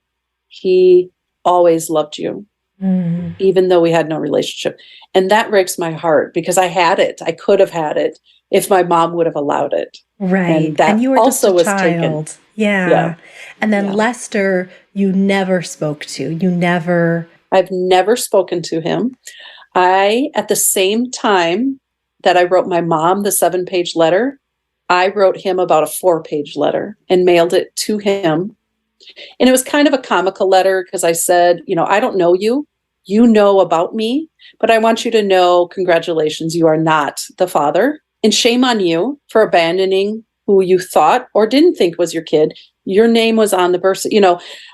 Speaker 4: he always loved you, even though we had no relationship. And that breaks my heart, because I had it. I could have had it if my mom would have allowed it.
Speaker 5: Right. And you were
Speaker 4: also
Speaker 5: just a
Speaker 4: was
Speaker 5: child.
Speaker 4: taken.
Speaker 5: Yeah. And then
Speaker 4: Yeah.
Speaker 5: Lester, you never spoke to.
Speaker 4: I've never spoken to him. At the same time that I wrote my mom the 7-page letter, I wrote him about a 4-page letter and mailed it to him. And it was kind of a comical letter, because I said, I don't know you. You know about me, but I want you to know, congratulations, you are not the father. And shame on you for abandoning who you thought or didn't think was your kid. Your name was on the birth.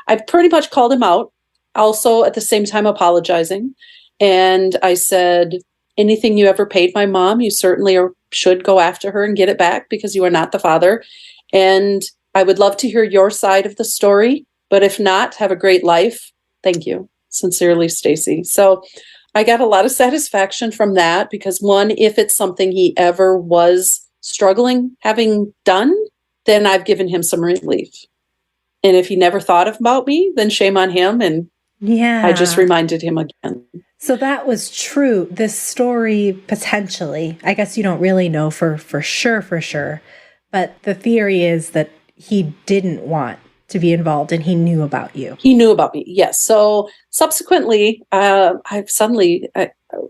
Speaker 4: I pretty much called him out, also at the same time apologizing. And I said, anything you ever paid my mom, you certainly should go after her and get it back, because you are not the father. And I would love to hear your side of the story, but if not, have a great life. Thank you. Sincerely, Stacy. So I got a lot of satisfaction from that, because one, if it's something he ever was struggling having done, then I've given him some relief. And if he never thought about me, then shame on him. And I just reminded him again.
Speaker 5: So that was true. This story, potentially, I guess you don't really know for sure. But the theory is that he didn't want to be involved, and he knew about you.
Speaker 4: He knew about me, yes. So subsequently, I've suddenly,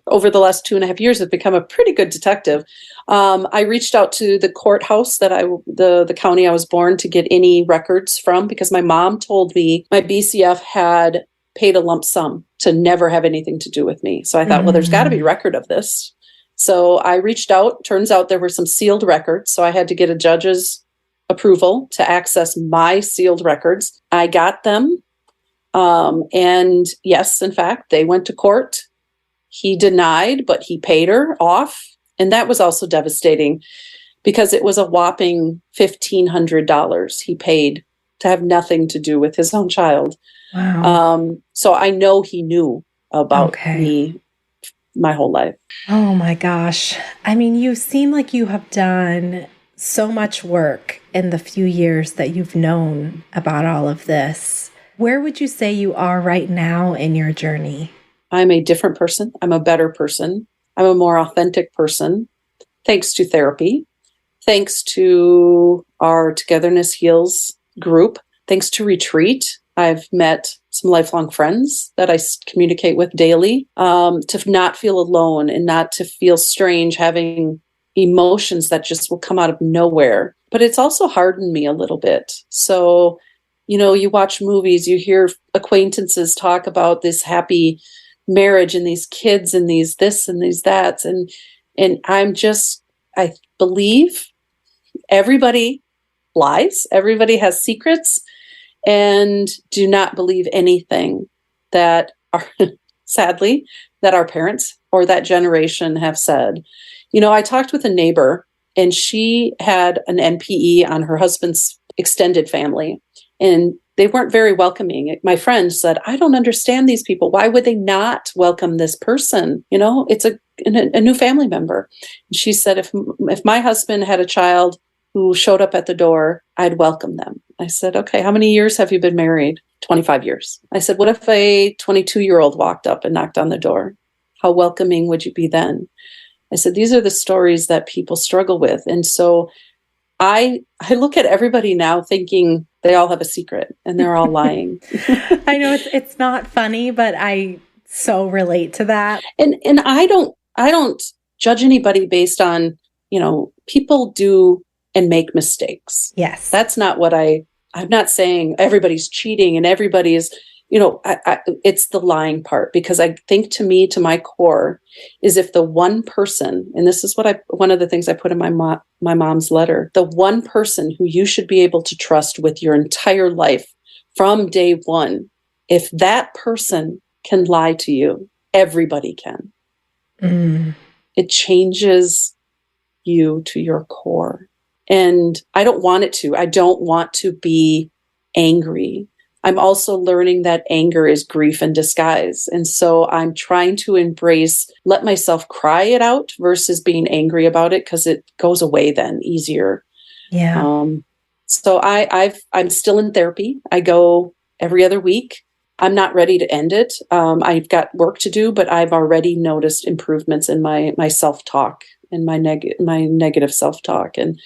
Speaker 4: over the last 2.5 years, have become a pretty good detective. I reached out to the courthouse the county I was born, to get any records from, because my mom told me my BCF had paid a lump sum to never have anything to do with me. So I thought, well, there's got to be record of this. So I reached out. Turns out there were some sealed records. So I had to get a judge's approval to access my sealed records. I got them. And yes, in fact, they went to court. He denied, but he paid her off. And that was also devastating, because it was a whopping $1,500 he paid to have nothing to do with his own child.
Speaker 5: Wow.
Speaker 4: So I know he knew about me my whole life.
Speaker 5: Oh my gosh. I mean, you seem like you have done so much work in the few years that you've known about all of this. Where would you say you are right now in your journey?
Speaker 4: I'm a different person. I'm a better person. I'm a more authentic person, thanks to therapy, thanks to our Togetherness Heals group, thanks to retreat. I've met some lifelong friends that I communicate with daily, to not feel alone and not to feel strange having emotions that just will come out of nowhere. But it's also hardened me a little bit. So, you watch movies, you hear acquaintances talk about this happy marriage and these kids and these this and these that. And I believe everybody lies. Everybody has secrets, and do not believe anything that sadly, that our parents or that generation have said. I talked with a neighbor and she had an NPE on her husband's extended family, and they weren't very welcoming. My friend said, I don't understand these people. Why would they not welcome this person? You know, it's a new family member. And she said, if my husband had a child who showed up at the door, I'd welcome them. I said, okay, how many years have you been married? 25 years. I said, what if a 22-year-old walked up and knocked on the door? How welcoming would you be then? I said, these are the stories that people struggle with. And so I look at everybody now thinking they all have a secret and they're all lying.
Speaker 5: I know it's not funny, but I so relate to that.
Speaker 4: And I don't judge anybody based on, people do and make mistakes.
Speaker 5: Yes.
Speaker 4: That's not what I'm not saying everybody's cheating and everybody is, it's the lying part, because I think to my core is, if the one person, and this is one of the things I put in my mom's letter, the one person who you should be able to trust with your entire life from day one, if that person can lie to you, everybody can. It changes you to your core. And I don't want it to. I don't want to be angry. I'm also learning that anger is grief in disguise. And so I'm trying to let myself cry it out versus being angry about it, because it goes away then easier.
Speaker 5: Yeah.
Speaker 4: So I'm still in therapy. I go every other week. I'm not ready to end it. I've got work to do, but I've already noticed improvements in my self-talk and my negative self-talk. And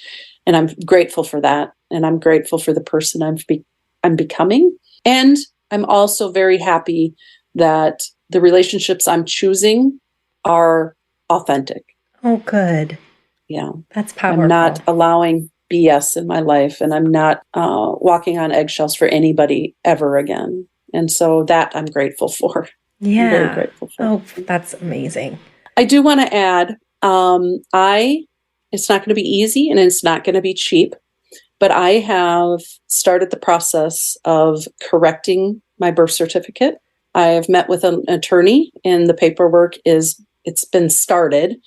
Speaker 4: I'm grateful for that. And I'm grateful for the person I'm becoming. And I'm also very happy that the relationships I'm choosing are authentic.
Speaker 5: Oh, good.
Speaker 4: Yeah.
Speaker 5: That's powerful.
Speaker 4: I'm not allowing BS in my life, and I'm not walking on eggshells for anybody ever again. And so that I'm grateful for.
Speaker 5: Yeah.
Speaker 4: I'm very grateful for.
Speaker 5: Oh, that's amazing.
Speaker 4: I do want to add, it's not going to be easy and it's not going to be cheap, but I have started the process of correcting my birth certificate. I have met with an attorney, and the paperwork it's been started.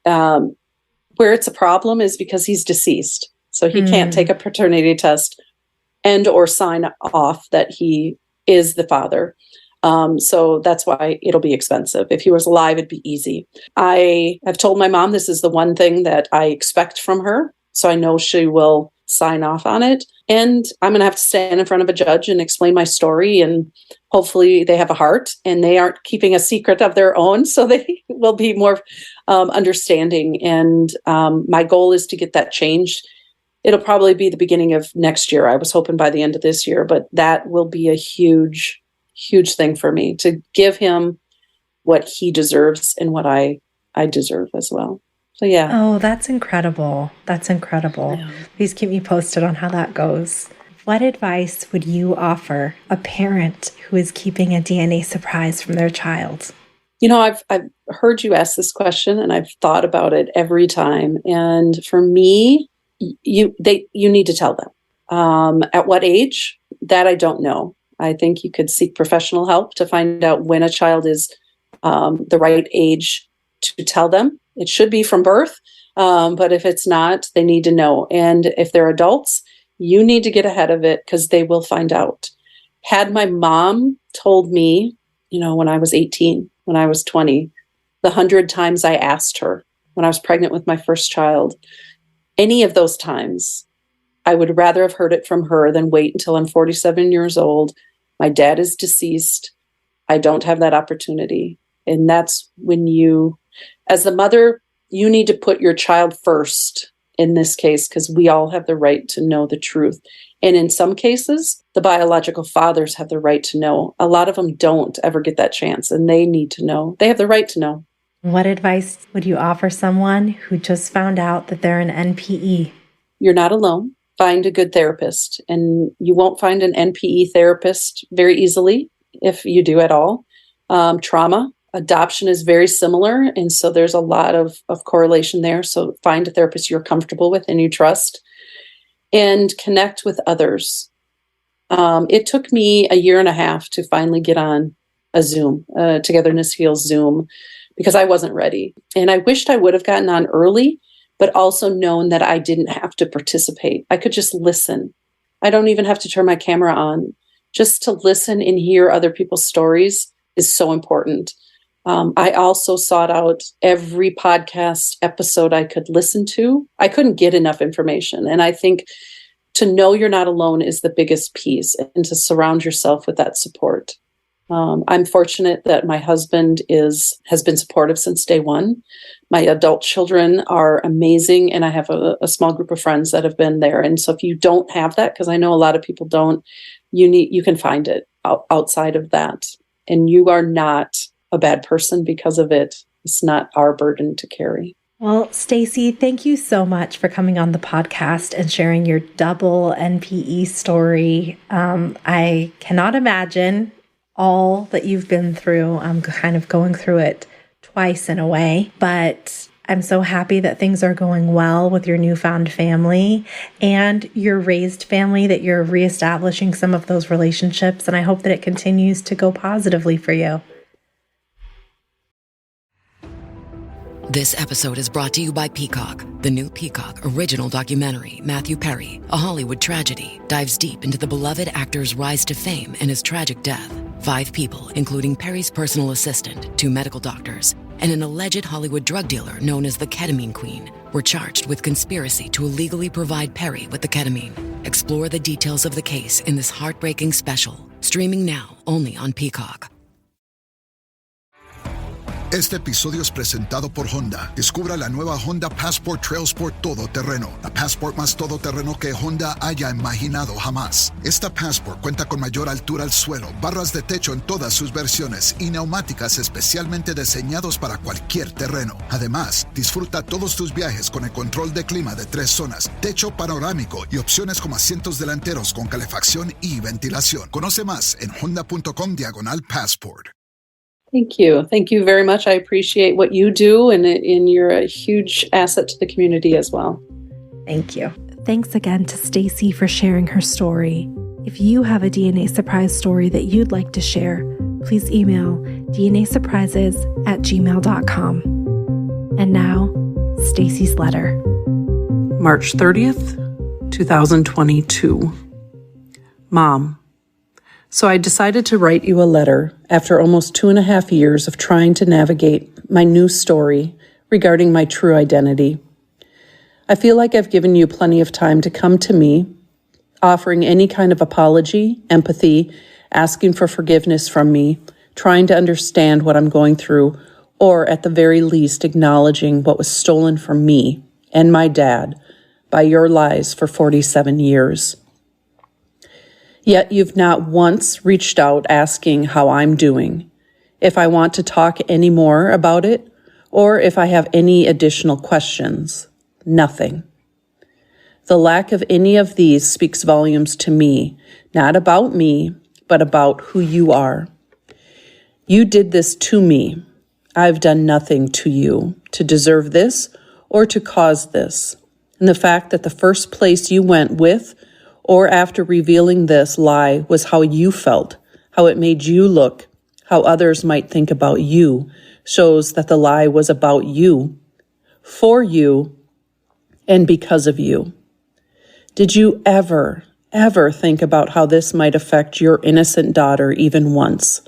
Speaker 4: Where it's a problem is because he's deceased. So he can't take a paternity test and or sign off that he is the father. So that's why it'll be expensive. If he was alive, it'd be easy. I have told my mom this is the one thing that I expect from her. So I know she will sign off on it. And I'm going to have to stand in front of a judge and explain my story. And hopefully they have a heart and they aren't keeping a secret of their own. So they will be more understanding. And my goal is to get that changed. It'll probably be the beginning of next year. I was hoping by the end of this year, but that will be a huge thing for me, to give him what he deserves and what I deserve as well. So yeah.
Speaker 5: Oh, that's incredible. That's incredible. Yeah. Please keep me posted on how that goes. What advice would you offer a parent who is keeping a DNA surprise from their child?
Speaker 4: I've heard you ask this question, and I've thought about it every time. And for me, you need to tell them. At what age? That I don't know. I think you could seek professional help to find out when a child is the right age to tell them. It should be from birth, but if it's not, they need to know. And if they're adults, you need to get ahead of it, because they will find out. Had my mom told me, when I was 18, when I was 20, the 100 times I asked her when I was pregnant with my first child, any of those times, I would rather have heard it from her than wait until I'm 47 years old. My dad is deceased. I don't have that opportunity. And that's when as the mother, you need to put your child first in this case, because we all have the right to know the truth. And in some cases, the biological fathers have the right to know. A lot of them don't ever get that chance, and they need to know. They have the right to know.
Speaker 5: What advice would you offer someone who just found out that they're an NPE?
Speaker 4: You're not alone. Find a good therapist, and you won't find an NPE therapist very easily, if you do at all. Trauma, adoption is very similar, and so there's a lot of correlation there. So find a therapist you're comfortable with and you trust, and connect with others. It took me 1.5 years to finally get on a Zoom, Togetherness Heals Zoom, because I wasn't ready. And I wished I would have gotten on early, but also known that I didn't have to participate. I could just listen. I don't even have to turn my camera on. Just to listen and hear other people's stories is so important. I also sought out every podcast episode I could listen to. I couldn't get enough information. And I think to know you're not alone is the biggest piece, and to surround yourself with that support. I'm fortunate that my husband has been supportive since day one. My adult children are amazing, and I have a small group of friends that have been there. And so if you don't have that, because I know a lot of people don't, you can find it outside of that. And you are not a bad person because of it. It's not our burden to carry.
Speaker 5: Well, Stacy, thank you so much for coming on the podcast and sharing your double NPE story. I cannot imagine all that you've been through. I'm kind of going through it twice in a way, but I'm so happy that things are going well with your newfound family and your raised family, that you're reestablishing some of those relationships. And I hope that it continues to go positively for you.
Speaker 8: This episode is brought to you by Peacock. The new Peacock original documentary, Matthew Perry, A Hollywood Tragedy, dives deep into the beloved actor's rise to fame and his tragic death. 5 people, including Perry's personal assistant, 2 medical doctors, and an alleged Hollywood drug dealer known as the Ketamine Queen, were charged with conspiracy to illegally provide Perry with the ketamine. Explore the details of the case in this heartbreaking special, streaming now only on Peacock.
Speaker 9: Este episodio es presentado por Honda. Descubra la nueva Honda Passport Trail Sport Todoterreno, la Passport más todoterreno que Honda haya imaginado jamás. Esta Passport cuenta con mayor altura al suelo, barras de techo en todas sus versiones y neumáticas especialmente diseñados para cualquier terreno. Además, disfruta todos tus viajes con el control de clima de 3 zonas, techo panorámico y opciones como asientos delanteros con calefacción y ventilación. Conoce más en honda.com/passport.
Speaker 4: Thank you. Thank you very much. I appreciate what you do, and you're a huge asset to the community as well.
Speaker 5: Thank you. Thanks again to Stacy for sharing her story. If you have a DNA surprise story that you'd like to share, please email dnasurprises@gmail.com. And now, Stacy's letter.
Speaker 10: March 30th, 2022. Mom, so I decided to write you a letter after almost 2.5 years of trying to navigate my new story regarding my true identity. I feel like I've given you plenty of time to come to me, offering any kind of apology, empathy, asking for forgiveness from me, trying to understand what I'm going through, or at the very least acknowledging what was stolen from me and my dad by your lies for 47 years. Yet you've not once reached out asking how I'm doing, if I want to talk any more about it, or if I have any additional questions. Nothing. The lack of any of these speaks volumes to me, not about me, but about who you are. You did this to me. I've done nothing to you to deserve this or to cause this. And the fact that the first place you went with or after revealing this lie was how you felt, how it made you look, how others might think about you, shows that the lie was about you, for you, and because of you. Did you ever think about how this might affect your innocent daughter even once?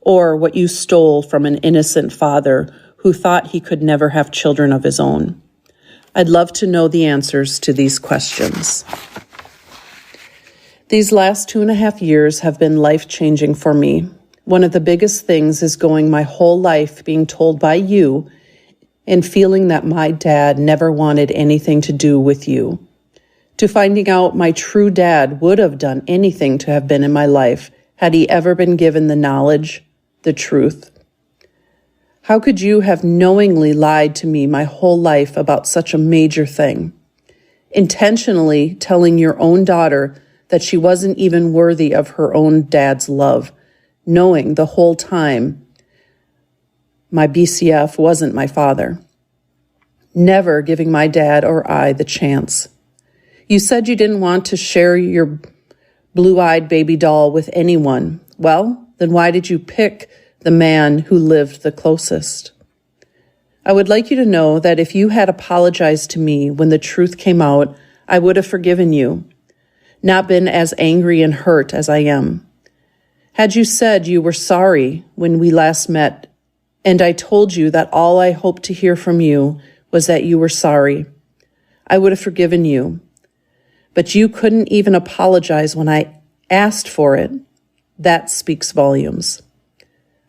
Speaker 10: Or what you stole from an innocent father who thought he could never have children of his own? I'd love to know the answers to these questions. These last 2.5 years have been life-changing for me. One of the biggest things is going my whole life being told by you and feeling that my dad never wanted anything to do with you, to finding out my true dad would have done anything to have been in my life had he ever been given the knowledge, the truth. How could you have knowingly lied to me my whole life about such a major thing? Intentionally telling your own daughter that she wasn't even worthy of her own dad's love, knowing the whole time my BCF wasn't my father. Never giving my dad or I the chance. You said you didn't want to share your blue-eyed baby doll with anyone. Well, then why did you pick the man who lived the closest? I would like you to know that if you had apologized to me when the truth came out, I would have forgiven you, not been as angry and hurt as I am. Had you said you were sorry when we last met, and I told you that all I hoped to hear from you was that you were sorry, I would have forgiven you. But you couldn't even apologize when I asked for it. That speaks volumes.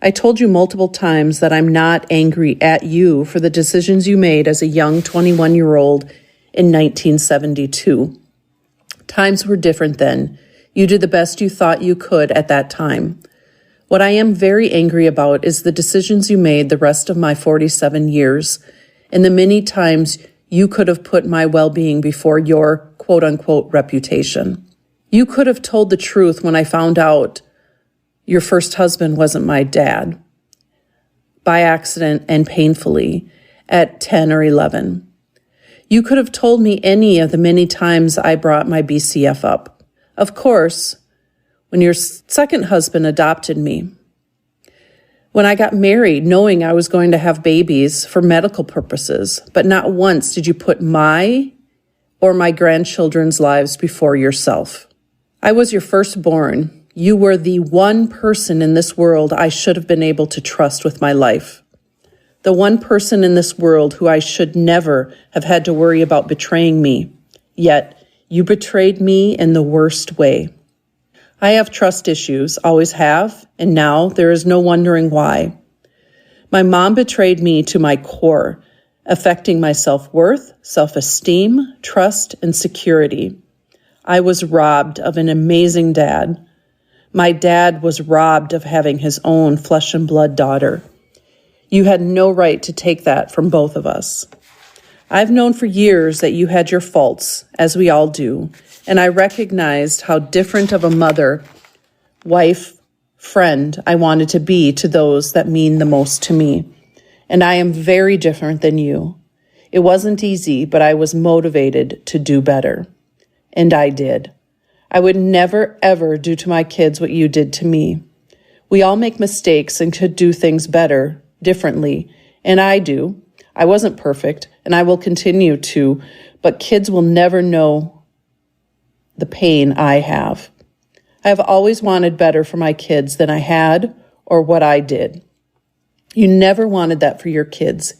Speaker 10: I told you multiple times that I'm not angry at you for the decisions you made as a young 21-year-old in 1972. Times were different then. You did the best you thought you could at that time. What I am very angry about is the decisions you made the rest of my 47 years and the many times you could have put my well-being before your quote-unquote reputation. You could have told the truth when I found out your first husband wasn't my dad, by accident and painfully, at 10 or 11. You could have told me any of the many times I brought my BCF up. Of course, when your second husband adopted me. When I got married, knowing I was going to have babies for medical purposes, but not once did you put my or my grandchildren's lives before yourself. I was your firstborn. You were the one person in this world I should have been able to trust with my life. The one person in this world who I should never have had to worry about betraying me. Yet, you betrayed me in the worst way. I have trust issues, always have, and now there is no wondering why. My mom betrayed me to my core, affecting my self-worth, self-esteem, trust, and security. I was robbed of an amazing dad. My dad was robbed of having his own flesh and blood daughter. You had no right to take that from both of us. I've known for years that you had your faults, as we all do, and I recognized how different of a mother, wife, friend I wanted to be to those that mean the most to me. And I am very different than you. It wasn't easy, but I was motivated to do better. And I did. I would never, ever do to my kids what you did to me. We all make mistakes and could do things better, differently, and I do. I wasn't perfect, and I will continue to, but kids will never know the pain I have. I have always wanted better for my kids than I had or what I did. You never wanted that for your kids.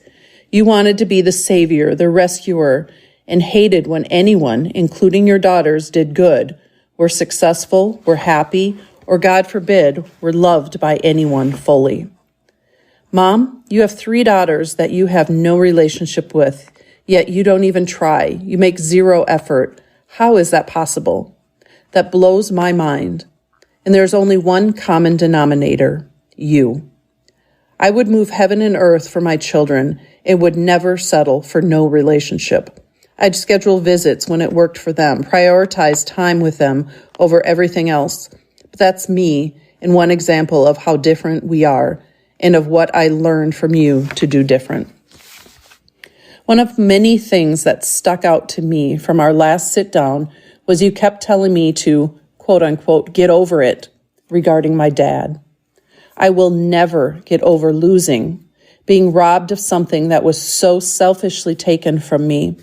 Speaker 10: You wanted to be the savior, the rescuer, and hated when anyone, including your daughters, did good, were successful, were happy, or God forbid, were loved by anyone fully. Mom, you have 3 daughters that you have no relationship with, yet you don't even try. You make zero effort. How is that possible? That blows my mind. And there's only one common denominator, you. I would move heaven and earth for my children and would never settle for no relationship. I'd schedule visits when it worked for them, prioritize time with them over everything else. But that's me and one example of how different we are and of what I learned from you to do different. One of many things that stuck out to me from our last sit down was you kept telling me to, quote unquote, get over it regarding my dad. I will never get over losing, being robbed of something that was so selfishly taken from me.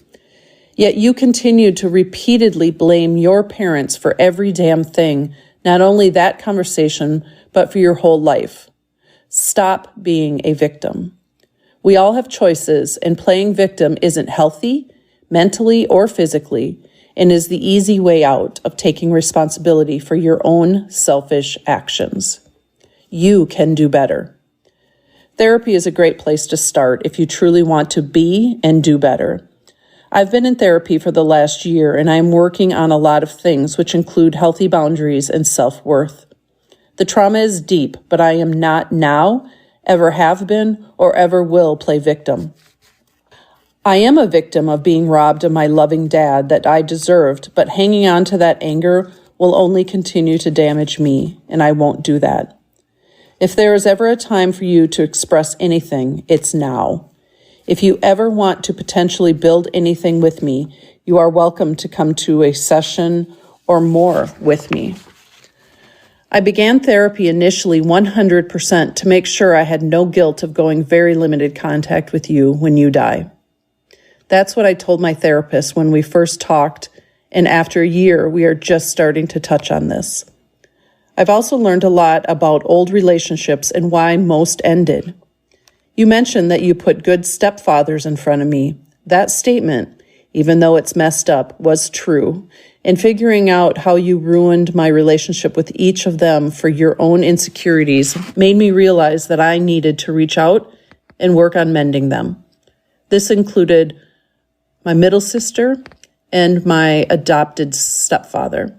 Speaker 10: Yet you continued to repeatedly blame your parents for every damn thing, not only that conversation, but for your whole life. Stop being a victim. We all have choices, and playing victim isn't healthy, mentally or physically, and is the easy way out of taking responsibility for your own selfish actions. You can do better. Therapy is a great place to start if you truly want to be and do better. I've been in therapy for the last year, and I'm working on a lot of things, which include healthy boundaries and self-worth. The trauma is deep, but I am not now, ever have been, or ever will play victim. I am a victim of being robbed of my loving dad that I deserved, but hanging on to that anger will only continue to damage me, and I won't do that. If there is ever a time for you to express anything, it's now. If you ever want to potentially build anything with me, you are welcome to come to a session or more with me. I began therapy initially 100% to make sure I had no guilt of going very limited contact with you when you die. That's what I told my therapist when we first talked, and after a year, we are just starting to touch on this. I've also learned a lot about old relationships and why most ended. You mentioned that you put good stepfathers in front of me. That statement, even though it's messed up, was true. And figuring out how you ruined my relationship with each of them for your own insecurities made me realize that I needed to reach out and work on mending them. This included my middle sister and my adopted stepfather.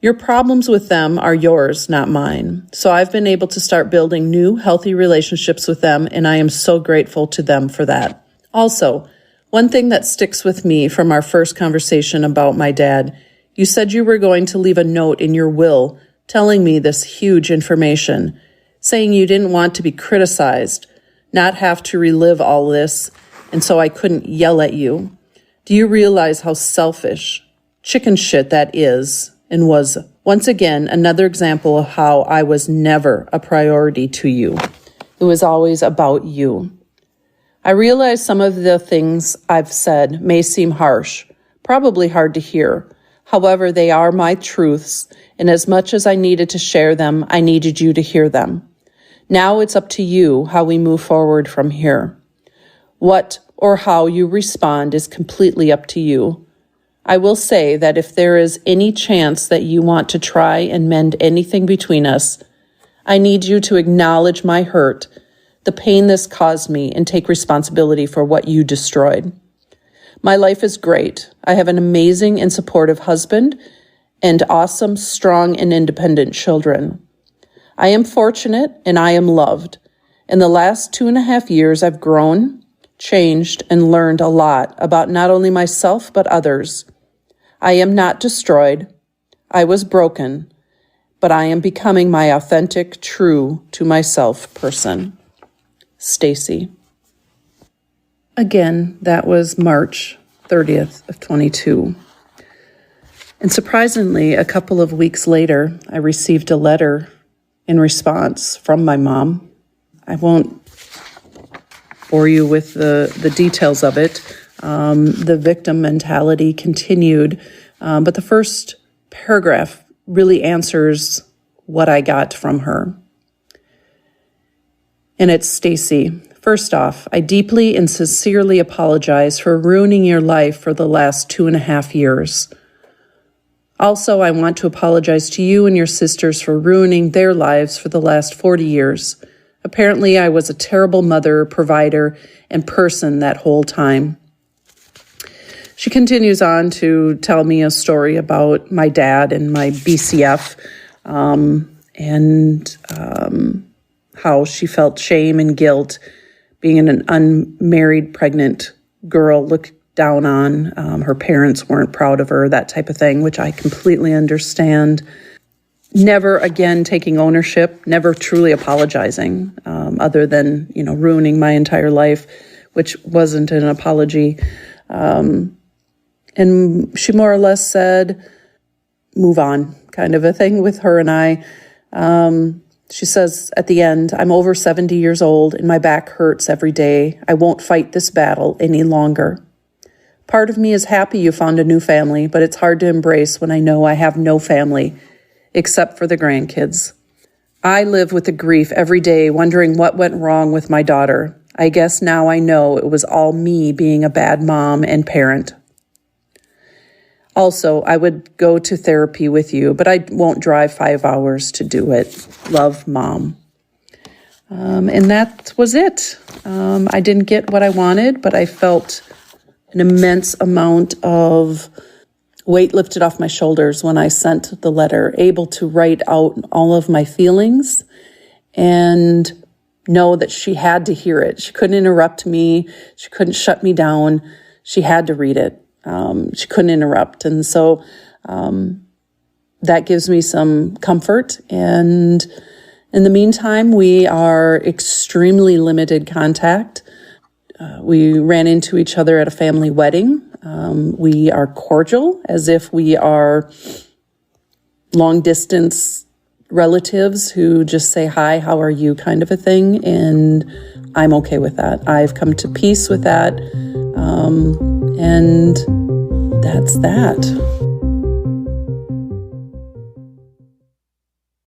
Speaker 10: Your problems with them are yours, not mine. So I've been able to start building new, healthy relationships with them, and I am so grateful to them for that. Also, one thing that sticks with me from our first conversation about my dad, you said you were going to leave a note in your will telling me this huge information, saying you didn't want to be criticized, not have to relive all this, and so I couldn't yell at you. Do you realize how selfish, chicken shit that is? And was, once again, another example of how I was never a priority to you. It was always about you. I realize some of the things I've said may seem harsh, probably hard to hear. However, they are my truths, and as much as I needed to share them, I needed you to hear them. Now it's up to you how we move forward from here. What or how you respond is completely up to you. I will say that if there is any chance that you want to try and mend anything between us, I need you to acknowledge my hurt, the pain this caused me, and take responsibility for what you destroyed. My life is great. I have an amazing and supportive husband and awesome, strong, and independent children. I am fortunate and I am loved. In the last 2.5 years, I've grown, changed, and learned a lot about not only myself, but others. I am not destroyed. I was broken, but I am becoming my authentic, true to myself person. Stacy. Again, that was March 30th of 22. And surprisingly, a couple of weeks later, I received a letter in response from my mom. I won't bore you with the details of it. The victim mentality continued, but the first paragraph really answers what I got from her. And it's Stacy. First off, I deeply and sincerely apologize for ruining your life for the last 2.5 years. Also, I want to apologize to you and your sisters for ruining their lives for the last 40 years. Apparently, I was a terrible mother, provider, and person that whole time. She continues on to tell me a story about my dad and my BCF, and how she felt shame and guilt being an unmarried pregnant girl looked down on. Her parents weren't proud of her, that type of thing, which I completely understand. Never again taking ownership, never truly apologizing, other than, ruining my entire life, which wasn't an apology. And she more or less said, move on, kind of a thing with her and I. She says at the end, I'm over 70 years old and my back hurts every day. I won't fight this battle any longer. Part of me is happy you found a new family, but it's hard to embrace when I know I have no family, except for the grandkids. I live with the grief every day, wondering what went wrong with my daughter. I guess now I know it was all me being a bad mom and parent. Also, I would go to therapy with you, but I won't drive 5 hours to do it. Love, Mom. And that was it. I didn't get what I wanted, but I felt an immense amount of weight lifted off my shoulders when I sent the letter, able to write out all of my feelings and know that she had to hear it. She couldn't interrupt me. She couldn't shut me down. She had to read it. She couldn't interrupt. And so that gives me some comfort. And in the meantime, we are extremely limited contact. We ran into each other at a family wedding. We are cordial, as if we are long distance relatives who just say, hi, how are you kind of a thing. And I'm okay with that. I've come to peace with that. And that's that.